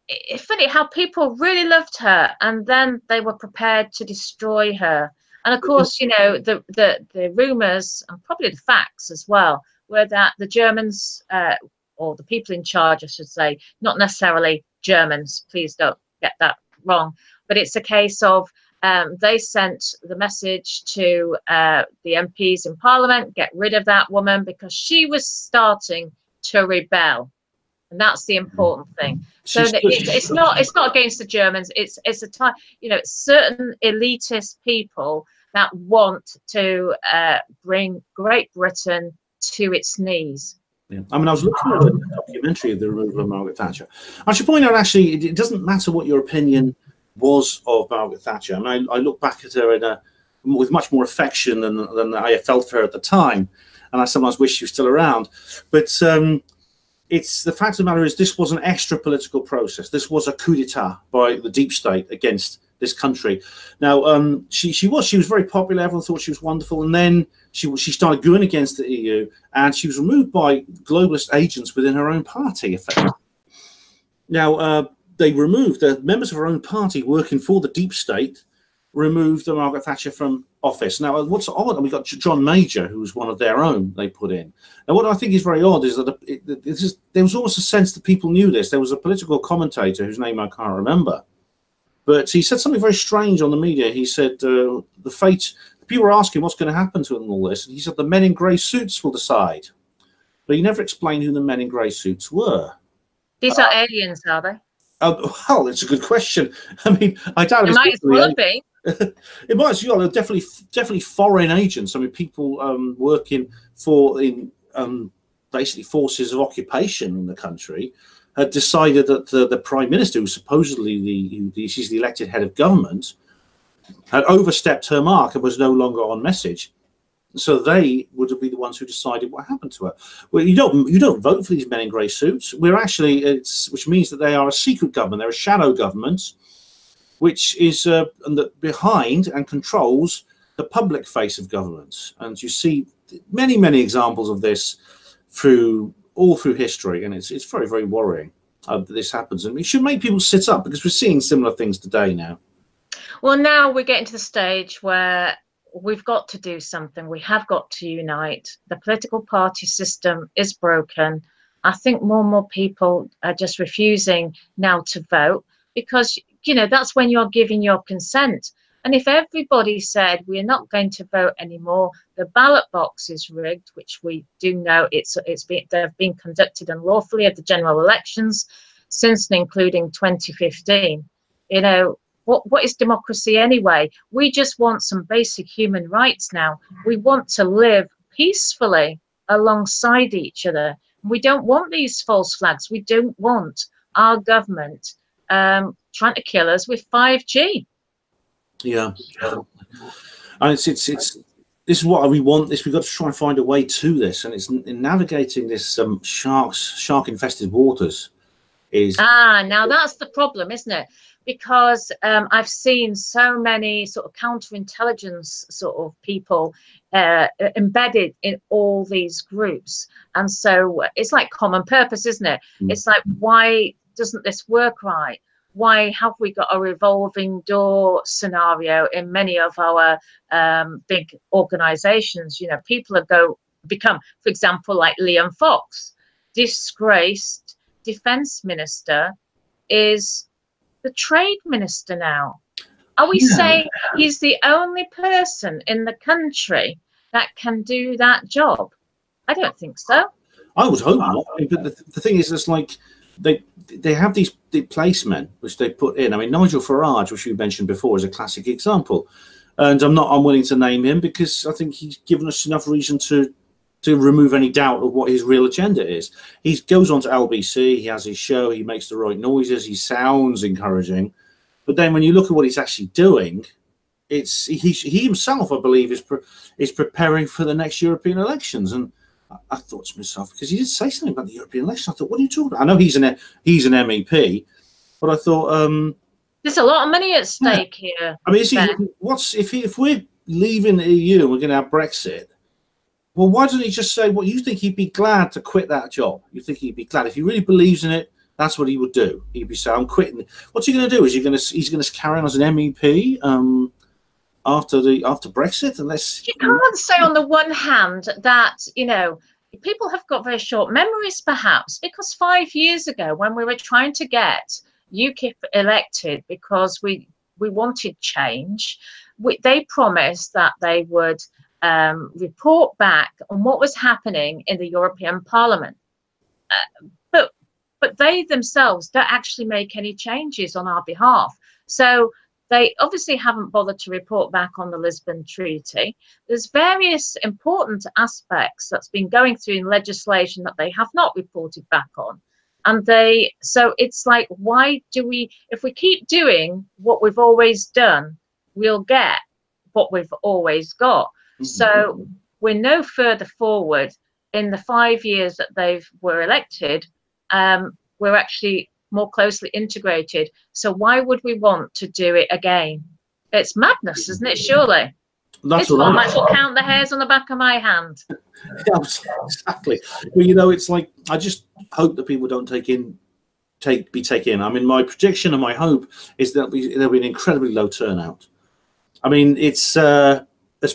B: it's funny how people really loved her, and then they were prepared to destroy her. And of course, you know, the rumours, and probably the facts as well, were that the Germans, or the people in charge, I should say, not necessarily Germans, please don't get that wrong, but it's a case of they sent the message to the MPs in Parliament, get rid of that woman because she was starting to rebel. And that's the important thing. So it's not against the Germans. It's a time, you know, certain elitist people that want to bring Great Britain to its knees.
A: Yeah. I mean, I was looking at a documentary of the removal of Margaret Thatcher. I should point out, actually, it doesn't matter what your opinion was of Margaret Thatcher. I mean, I look back at her in with much more affection than I felt for her at the time, and I sometimes wish she was still around. But it's the fact of the matter is, this was an extra political process. This was a coup d'etat by the deep state against this country. Now, she was very popular. Everyone thought she was wonderful, and then she started going against the EU, and she was removed by globalist agents within her own party. Effectively. Now, they removed the members of her own party working for the deep state, removed Margaret Thatcher from office. Now, what's odd, and we got John Major, who was one of their own, they put in. Now, what I think is very odd is that there was almost a sense that people knew this. There was a political commentator whose name I can't remember, but he said something very strange on the media. He said the fate, people were asking what's going to happen to all this, and he said the men in grey suits will decide. But he never explained who the men in grey suits were.
B: These are aliens, are they?
A: Well, it's a good question. I mean, I doubt
B: it might as well be.
A: It might as well. Definitely foreign agents. I mean, people working in basically forces of occupation in the country had decided that the Prime Minister, who supposedly she's the elected head of government, had overstepped her mark and was no longer on message. So they would be the ones who decided what happened to her. Well, you don't vote for these men in grey suits. We're actually which means that they are a secret government. They're a shadow government, which is behind and controls the public face of government. And you see many examples of this all through history, and it's very, very worrying that this happens. And it should make people sit up, because we're seeing similar things today now.
B: Well, now we're getting to the stage where we've got to do something. We have got to unite. The political party system is broken. I think more and more people are just refusing now to vote, because, you know, that's when you're giving your consent. And if everybody said we're not going to vote anymore, the ballot box is rigged, which we do know they've been conducted unlawfully at the general elections since and including 2015. You know, what is democracy anyway? We just want some basic human rights now. We want to live peacefully alongside each other. We don't want these false flags. We don't want our government trying to kill us with 5G. Yeah,
A: and this is what we want. We've got to try and find a way to this, and it's in navigating this shark-infested waters.
B: Now that's the problem, isn't it? Because I've seen so many sort of counterintelligence sort of people embedded in all these groups, and so it's like common purpose, isn't it? It's like, why doesn't this work right? Why have we got a revolving door scenario in many of our big organizations? You know, people become, for example, like Liam Fox, disgraced defense minister, is the trade minister now. Are we saying he's the only person in the country that can do that job? I don't think so.
A: I would hope not. But the thing is, it's like they have these placemen which they put in. I mean, Nigel Farage, which you mentioned before, is a classic example, and I'm unwilling to name him because I think he's given us enough reason to remove any doubt of what his real agenda is. He goes on to LBC, he has his show, he makes the right noises, he sounds encouraging, but then when you look at what he's actually doing, he himself, I believe, is preparing for the next European elections. And I thought to myself, because he did say something about the European election, I thought, what are you talking about? I know he's an MEP, but I thought
B: there's a lot of money at stake here.
A: I mean, if we're leaving the EU and we're going to have Brexit, well, why doesn't he just say, well, you think he'd be glad to quit that job? You think he'd be glad if he really believes in it? That's what he would do. He'd be saying, I'm quitting. What's he going to do? He's going to carry on as an MEP after Brexit? Unless
B: you can't say on the one hand that, you know, people have got very short memories, perhaps, because 5 years ago, when we were trying to get UKIP elected because we wanted change, they promised that they would report back on what was happening in the European Parliament. But they themselves don't actually make any changes on our behalf. So they obviously haven't bothered to report back on the Lisbon Treaty. There's various important aspects that's been going through in legislation that they have not reported back on. And so it's like, why do we, if we keep doing what we've always done, we'll get what we've always got. So we're no further forward in the 5 years that they were elected. We're actually more closely integrated. So why would we want to do it again? It's madness, isn't it? Surely.
A: That's
B: It's what might as well count the hairs on the back of my hand.
A: Yeah, exactly. Well, you know, it's like, I just hope that people don't be taken in. I mean, my prediction and my hope is that there'll be an incredibly low turnout. I mean, it's as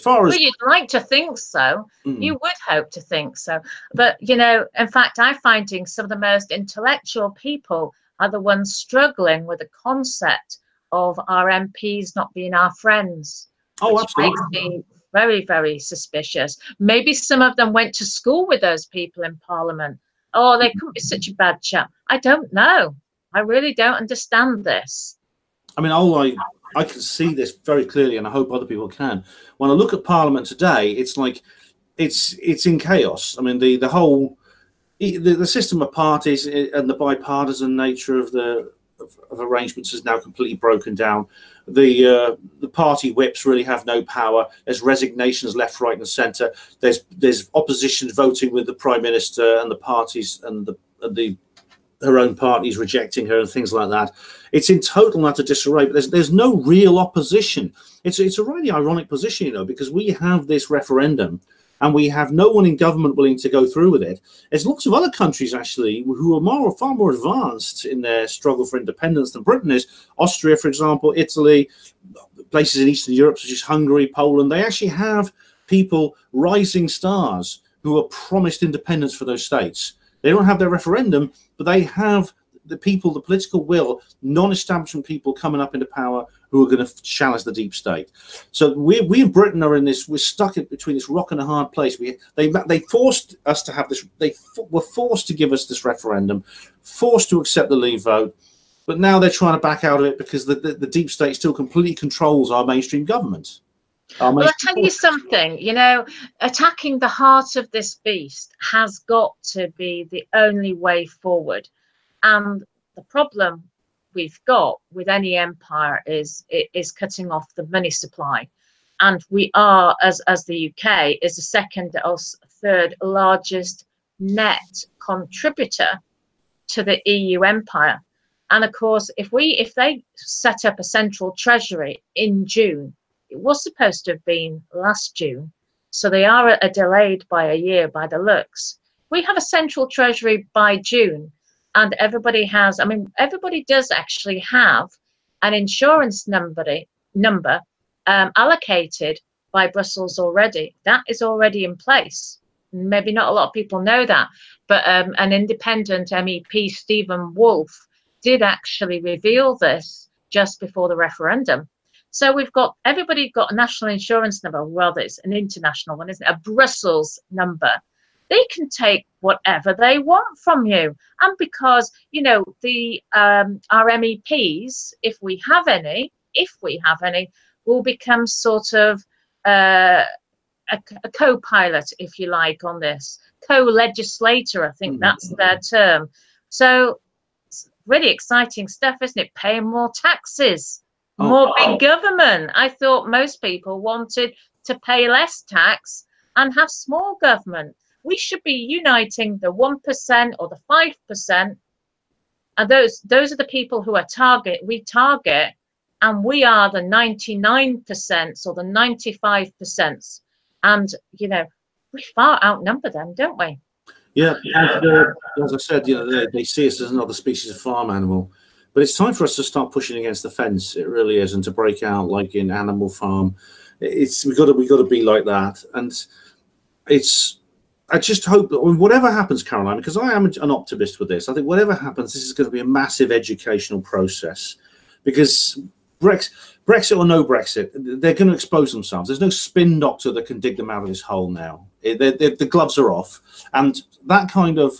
A: far as...
B: Well, you'd like to think so. You would hope to think so. But, you know, in fact, I'm finding some of the most intellectual people are the ones struggling with the concept of our MPs not being our friends.
A: Oh,
B: which makes me very, very suspicious. Maybe some of them went to school with those people in Parliament. Oh, they couldn't be such a bad chap. I don't know. I really don't understand this.
A: I mean, I can see this very clearly, and I hope other people can. When I look at Parliament today, it's like it's in chaos. I mean, the whole the system of parties and the bipartisan nature of arrangements is now completely broken down. The party whips really have no power. There's resignations left, right, and centre. There's opposition voting with the Prime Minister and the parties and her own parties rejecting her and things like that. It's in total and utter disarray. But there's no real opposition. It's a really ironic position, you know, because we have this referendum and we have no one in government willing to go through with it. There's lots of other countries actually who are far more advanced in their struggle for independence than Britain is. Austria, for example, Italy, places in Eastern Europe such as Hungary, Poland. They actually have people, rising stars, who are promised independence for those states. They don't have their referendum, but they have the people, the political will, non-establishment people coming up into power who are going to challenge the deep state. So we in Britain are in this. We're stuck between this rock and a hard place. They forced us to have this. They were forced to give us this referendum, forced to accept the Leave vote, but now they're trying to back out of it because the deep state still completely controls our mainstream government.
B: Well, I'll tell you something, you know, attacking the heart of this beast has got to be the only way forward. And the problem we've got with any empire is cutting off the money supply. And we are, as the UK, is the second or third largest net contributor to the EU empire. And of course, if they set up a central treasury in June, it was supposed to have been last June, so they are delayed by a year by the looks. We have a central treasury by June, and everybody has, I mean, everybody does actually have an insurance number allocated by Brussels already. That is already in place. Maybe not a lot of people know that, but an independent MEP, Stephen Wolfe, did actually reveal this just before the referendum. So everybody got a national insurance number. Well, it's an international one, isn't it? A Brussels number. They can take whatever they want from you. And because, you know, our MEPs, if we have any, will become sort of a co-pilot, if you like, on this. Co-legislator, I think that's their term. So it's really exciting stuff, isn't it? Paying more taxes. More big government. I thought most people wanted to pay less tax and have small government. We should be uniting the 1% or the 5%. And those are the people who we target, and we are the 99% or the 95%. And, you know, we far outnumber them, don't we?
A: Yeah, as I said, you know, they see us as another species of farm animal. But it's time for us to start pushing against the fence. It really is, and to break out like in Animal Farm. We got to be like that. And I just hope that whatever happens, Caroline, because I am an optimist with this. I think whatever happens, this is going to be a massive educational process, because Brexit or no Brexit, they're going to expose themselves. There's no spin doctor that can dig them out of this hole now. The gloves are off, and that kind of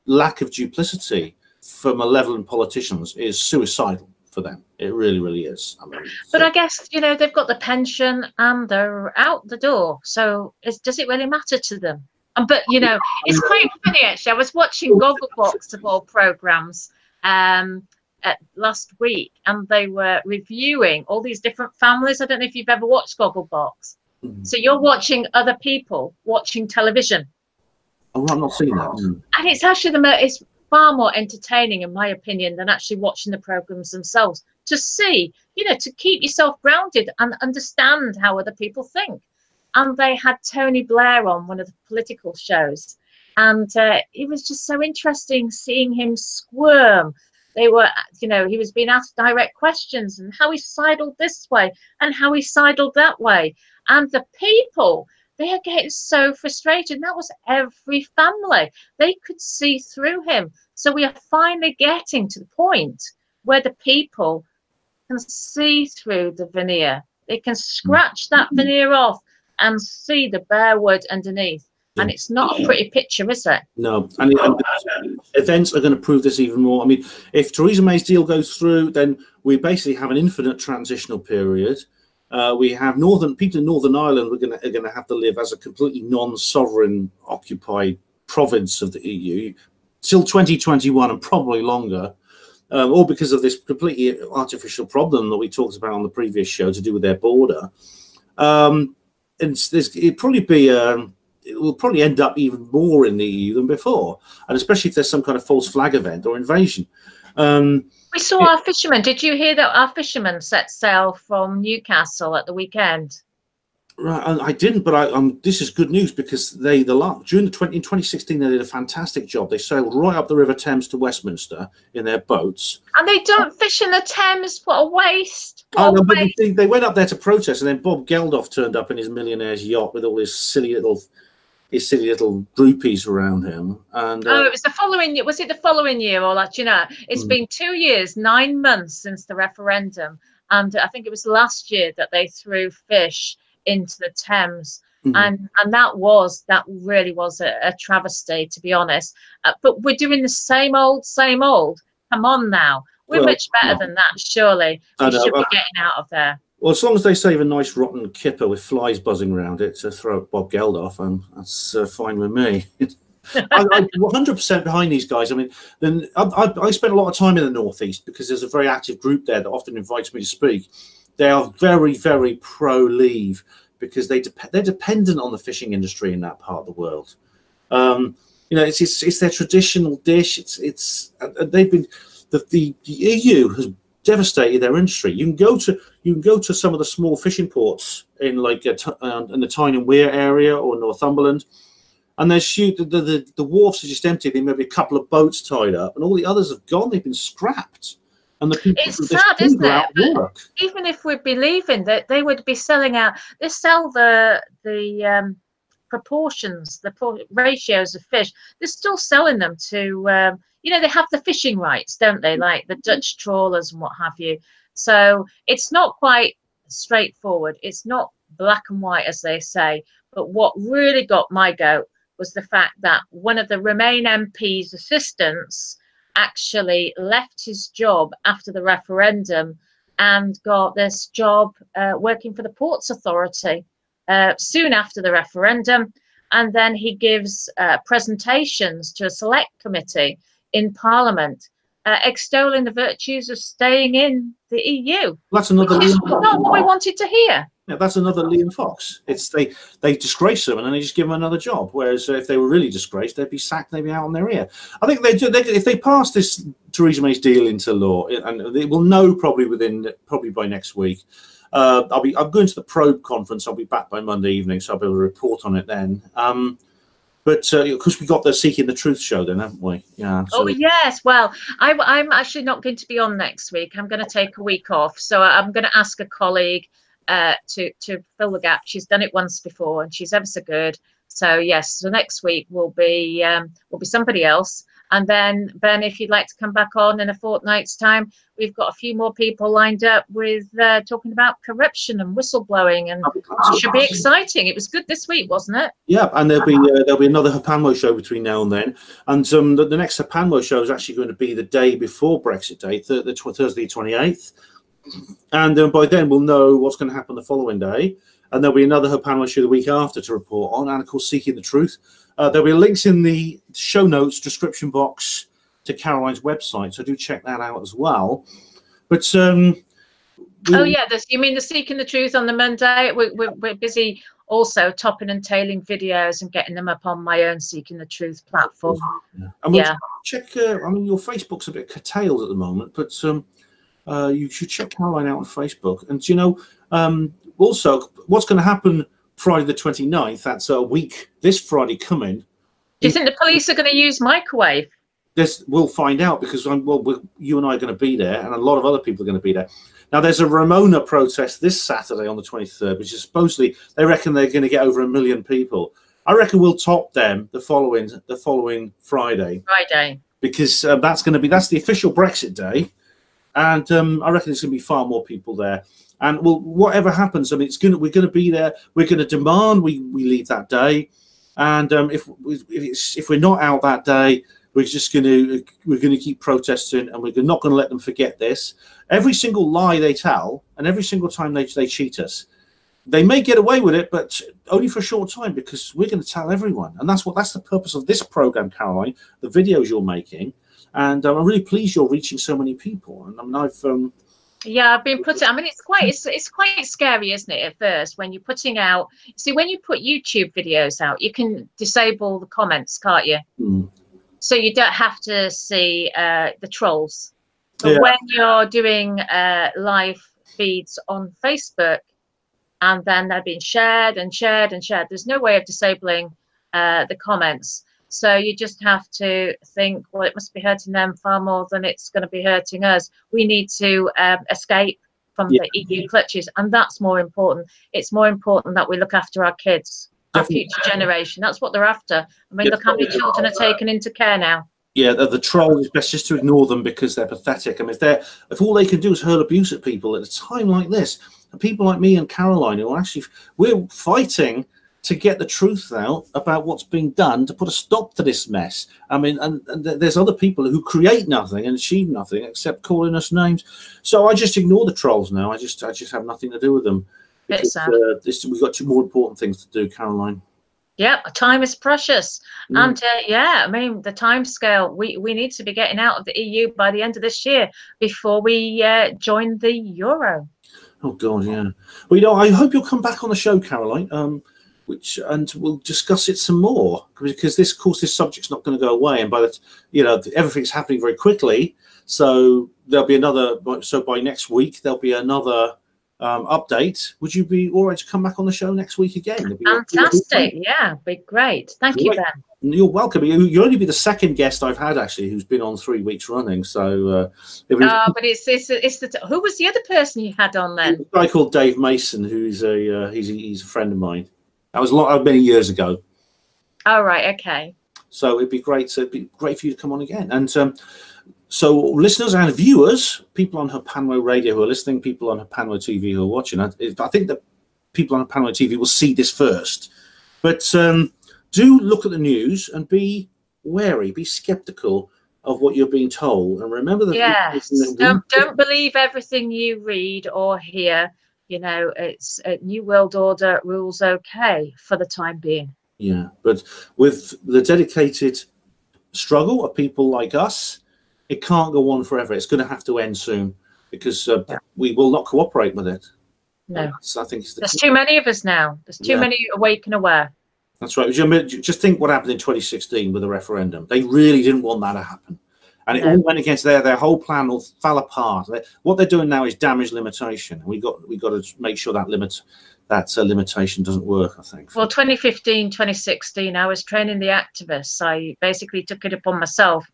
A: lack of duplicity for malevolent politicians is suicidal for them. It really, really is. I mean,
B: but I guess, you know, they've got the pension and they're out the door. So does it really matter to them? But, you know, it's quite funny, actually. I was watching Gogglebox of all programs last week, and they were reviewing all these different families. I don't know if you've ever watched Gogglebox. So you're watching other people watching television.
A: Oh, I've not seen that.
B: And it's actually it's far more entertaining, in my opinion, than actually watching the programs themselves. To see, to keep yourself grounded and understand how other people think. And they had Tony Blair on one of the political shows, and it was just so interesting seeing him squirm. They were, he was being asked direct questions, and how he sidled this way and how he sidled that way. And the people, they are getting so frustrated. And that was every family. They could see through him. So we are finally getting to the point where the people can see through the veneer. They can scratch that veneer off and see the bare wood underneath. And it's not a pretty picture, is it?
A: No. And events are going to prove this even more. I mean, if Theresa May's deal goes through, then we basically have an infinite transitional period. We have people in Northern Ireland are going to have to live as a completely non-sovereign occupied province of the EU till 2021 and probably longer, all because of this completely artificial problem that we talked about on the previous show to do with their border. It will probably end up even more in the EU than before, and especially if there's some kind of false flag event or invasion.
B: We saw our fishermen. Did you hear that our fishermen set sail from Newcastle at the weekend?
A: Right, I didn't, but this is good news because during in 2016 they did a fantastic job. They sailed right up the River Thames to Westminster in their boats.
B: And they don't fish in the Thames. What a waste!
A: They went up there to protest, and then Bob Geldof turned up in his millionaire's yacht with all his silly little groupies around him. And
B: it was the following year. Was it the following year, or it's been 2 years, 9 months since the referendum, and I think it was last year that they threw fish into the Thames, and that really was a travesty, to be honest. But we're doing the same old. Come on now, we're much better than that. Surely we should be getting out of there.
A: Well, as long as they save a nice rotten kipper with flies buzzing around it to throw at Bob Geldof, that's fine with me. I'm 100% behind these guys. I mean, I spent a lot of time in the Northeast because there's a very active group there that often invites me to speak. They are very, very pro-leave because they're dependent on the fishing industry in that part of the world. It's their traditional dish. The EU has devastated their industry. You can go to some of the small fishing ports in in the Tyne and Wear area or Northumberland, and the wharfs are just empty. There may be a couple of boats tied up, and all the others have gone. They've been scrapped. And the people,
B: it's sad, isn't it? But even if we're believing that they would be selling out, they sell the proportions, the ratios of fish. They're still selling them to, they have the fishing rights, don't they? Like the Dutch trawlers and what have you. So it's not quite straightforward. It's not black and white, as they say. But what really got my goat was the fact that one of the Remain MP's assistants actually left his job after the referendum and got this job working for the Ports Authority soon after the referendum. And then he gives presentations to a select committee in Parliament extolling the virtues of staying in the EU.
A: That's another.
B: Which is not what we wanted to hear.
A: Yeah, that's another Liam Fox. It's they disgrace them and then they just give them another job. Whereas if they were really disgraced, they'd be sacked. They'd be out on their ear. I think if they pass this Theresa May's deal into law, and they will know probably by next week. I'm going to the Probe conference. I'll be back by Monday evening, so I'll be able to report on it then. But because we got the Seeking the Truth show then, haven't we? Yeah. So.
B: Oh yes. Well, I'm actually not going to be on next week. I'm going to take a week off, so I'm going to ask a colleague to fill the gap. She's done it once before, and she's ever so good. So yes, so next week will be somebody else. And then Ben, if you'd like to come back on in a fortnight's time, we've got a few more people lined up with talking about corruption and whistleblowing, and it should be exciting. It was good this week, wasn't it?
A: Yeah, and there'll be another HPANWO show between now and then. And the next HPANWO show is actually going to be the day before Brexit Day, Thursday 28th. And by then we'll know what's going to happen the following day. And there'll be another HPANWO show the week after to report on, and of course Seeking the Truth. There'll be links in the show notes description box to Caroline's website, so do check that out as well. But
B: oh yeah, you mean the Seeking the Truth on the Monday? We're busy also topping and tailing videos and getting them up on my own Seeking the Truth platform.
A: Yeah. And we'll check. I mean, your Facebook's a bit curtailed at the moment, but you should check Caroline out on Facebook. And you know, also, what's going to happen Friday the 29th? That's a week. This Friday coming.
B: Do you think the police are going to use microwave?
A: We'll find out, because you and I are going to be there, and a lot of other people are going to be there. Now, there's a Ramona protest this Saturday on the 23rd, which is supposedly, they reckon they're going to get over 1 million people. I reckon we'll top them the following Friday. Because that's the official Brexit day, and I reckon there's going to be far more people there. And whatever happens, I mean, we're going to be there. We're going to demand we leave that day, and if we're not out that day, we're going to keep protesting, and we're not going to let them forget this. Every single lie they tell, and every single time they cheat us, they may get away with it, but only for a short time, because we're going to tell everyone. And that's the purpose of this program, Caroline, the videos you're making. And I'm really pleased you're reaching so many people. And I mean,
B: yeah, I've been putting. I mean, it's quite scary, isn't it? At first, when you're putting out. See, when you put YouTube videos out, you can disable the comments, can't you?
A: Mm.
B: So you don't have to see the trolls. But when you're doing live feeds on Facebook, and then they're being shared and shared and shared, there's no way of disabling the comments. So you just have to think, well, it must be hurting them far more than it's going to be hurting us. We need to escape from the EU clutches, and that's more important. It's more important that we look after our kids, our future generation. That's what they're after. I mean, look how many children are taken into care now. Yeah,
A: the troll is best just to ignore them, because they're pathetic. I mean, if all they can do is hurl abuse at people at a time like this, and people like me and Caroline, who are actually, we're fighting to get the truth out about what's being done to put a stop to this mess. I mean, and there's other people who create nothing and achieve nothing except calling us names. So I just ignore the trolls now. I just have nothing to do with them. Because, we've got two more important things to do, Caroline.
B: Yeah, time is precious. And I mean, the time scale, we need to be getting out of the EU by the end of this year before we join the Euro.
A: Oh God, yeah. Well, you know, I hope you'll come back on the show, Caroline, and we'll discuss it some more, because this subject's not going to go away, and everything's happening very quickly. So there'll be another. So by next week there'll be another update. Would you be all right to come back on the show next week again?
B: Fantastic. Yeah, be great. Thank you, Ben.
A: You're welcome. You'll only be the second guest I've had, actually, who's been on 3 weeks running. So,
B: but who was the other person you had on then?
A: A guy called Dave Mason, who's he's a friend of mine. That was many years ago.
B: Oh right, okay.
A: So it'd be great for you to come on again. And so listeners and viewers, people on HPANWO Radio who are listening, people on HPANWO TV who are watching, I think that people on HPANWO TV will see this first. But do look at the news and be wary, be skeptical of what you're being told, and remember that
B: don't believe everything you read or hear. You know, it's a New World Order rules okay for the time being.
A: Yeah, but with the dedicated struggle of people like us, it can't go on forever. It's going to have to end soon, because we will not cooperate with it.
B: No,
A: so I think
B: there's too many of us now. There's too many awake and aware.
A: That's right. Just think what happened in 2016 with the referendum. They really didn't want that to happen, and it all went against their whole plan. All fell apart. What they're doing now is damage limitation. We got to make sure that limitation doesn't work, I think.
B: Well, 2015, 2016, I was training the activists. I basically took it upon myself,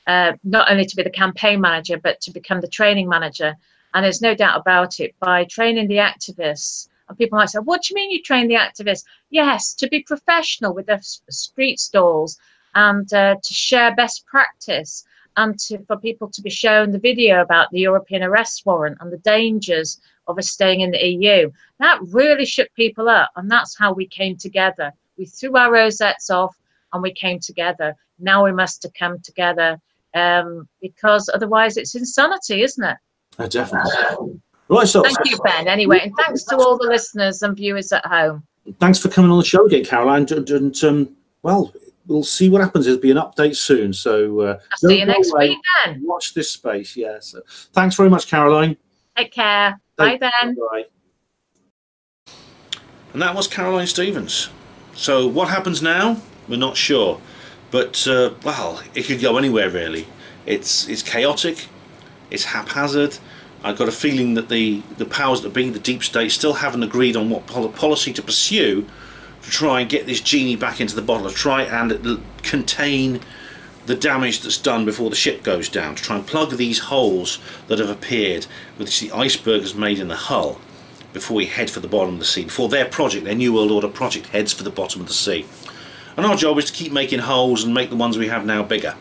B: not only to be the campaign manager, but to become the training manager. And there's no doubt about it, by training the activists, and people might say, what do you mean you train the activists? Yes, to be professional with their street stalls, and to share best practice, and for people to be shown the video about the European arrest warrant and the dangers of us staying in the EU. That really shook people up, and that's how we came together. We threw our rosettes off and we came together. Now we must come together, because otherwise it's insanity, isn't it?
A: Definitely. Right, so
B: thank you, Ben, anyway, and thanks to all the listeners and viewers at home.
A: Thanks for coming on the show again, Caroline, and well, we'll see what happens. There'll be an update soon. So
B: I'll see you next week then.
A: Watch this space. Yeah. So thanks very much, Caroline.
B: Take care. Bye then.
A: Bye. And that was Caroline Stevens. So what happens now? We're not sure. But, well, it could go anywhere really. It's chaotic. It's haphazard. I've got a feeling that the powers that be, the deep state, still haven't agreed on what policy to pursue to try and get this genie back into the bottle, to try and contain the damage that's done before the ship goes down, to try and plug these holes that have appeared, which the iceberg has made in the hull, before we head for the bottom of the sea, before their project, their New World Order project, heads for the bottom of the sea. And our job is to keep making holes and make the ones we have now bigger.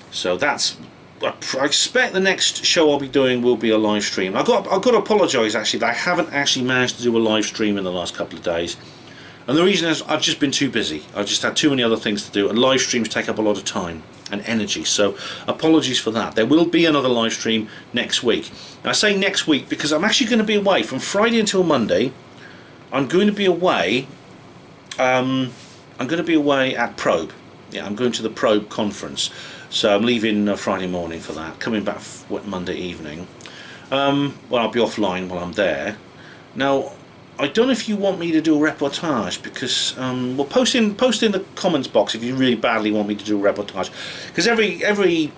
A: So that's, I expect the next show I'll be doing will be a live stream. I've got to apologise actually that I haven't actually managed to do a live stream in the last couple of days. And the reason is I've just been too busy. I've just had too many other things to do, and live streams take up a lot of time and energy, so apologies for that. There will be another live stream next week. And I say next week because I'm actually going to be away from Friday until Monday. I'm going to be away. I'm going to be away at Probe. Yeah, I'm going to the Probe conference, so I'm leaving Friday morning for that. Coming back Monday evening. Well, I'll be offline while I'm there. Now, I don't know if you want me to do a reportage, because well, post in the comments box if you really badly want me to do a reportage, because every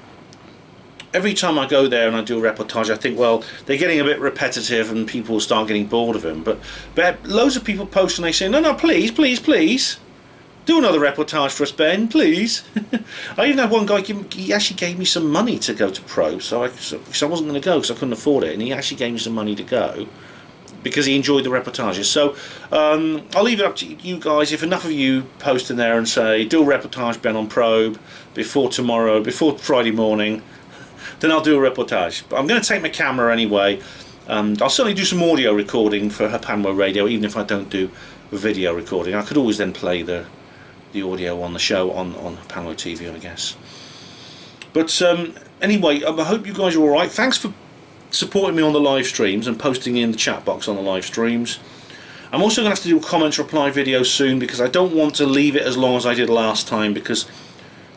A: time I go there and I do a reportage, I think, well, they're getting a bit repetitive and people start getting bored of them. But loads of people post and they say, no, please do another reportage for us, Ben, please. I even had one guy, he actually gave me some money to go to Probe, so I wasn't going to go because I couldn't afford it, and he actually gave me some money to go because he enjoyed the reportages. So I'll leave it up to you guys. If enough of you post in there and say, do a reportage, Ben, on Probe before tomorrow, before Friday morning, then I'll do a reportage. But I'm going to take my camera anyway. I'll certainly do some audio recording for HPANWO Radio, even if I don't do a video recording. I could always then play the audio on the show on HPANWO TV, I guess. But anyway, I hope you guys are alright. Thanks for supporting me on the live streams and posting in the chat box on the live streams. I'm also going to have to do a comments reply video soon, because I don't want to leave it as long as I did last time, because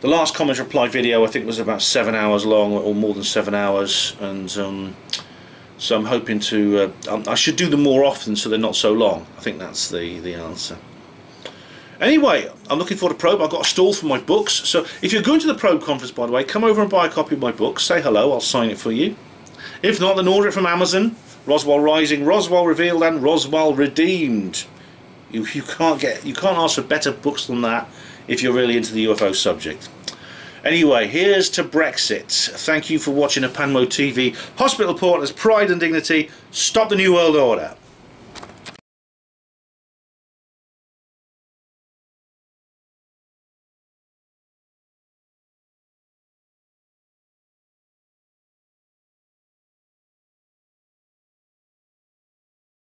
A: the last comments reply video I think was about 7 hours long, or more than 7 hours, and so I'm hoping to I should do them more often so they're not so long. I think that's the answer. Anyway, I'm looking forward to Probe. I've got a stall for my books, so if you're going to the Probe conference, by the way, come over and buy a copy of my book. Say hello, I'll sign it for you. If not, then order it from Amazon. Roswell Rising, Roswell Revealed, and Roswell Redeemed. You can't ask for better books than that if you're really into the UFO subject. Anyway, here's to Brexit. Thank you for watching HPANWO TV. Hospital Partners, Pride and Dignity. Stop the New World Order.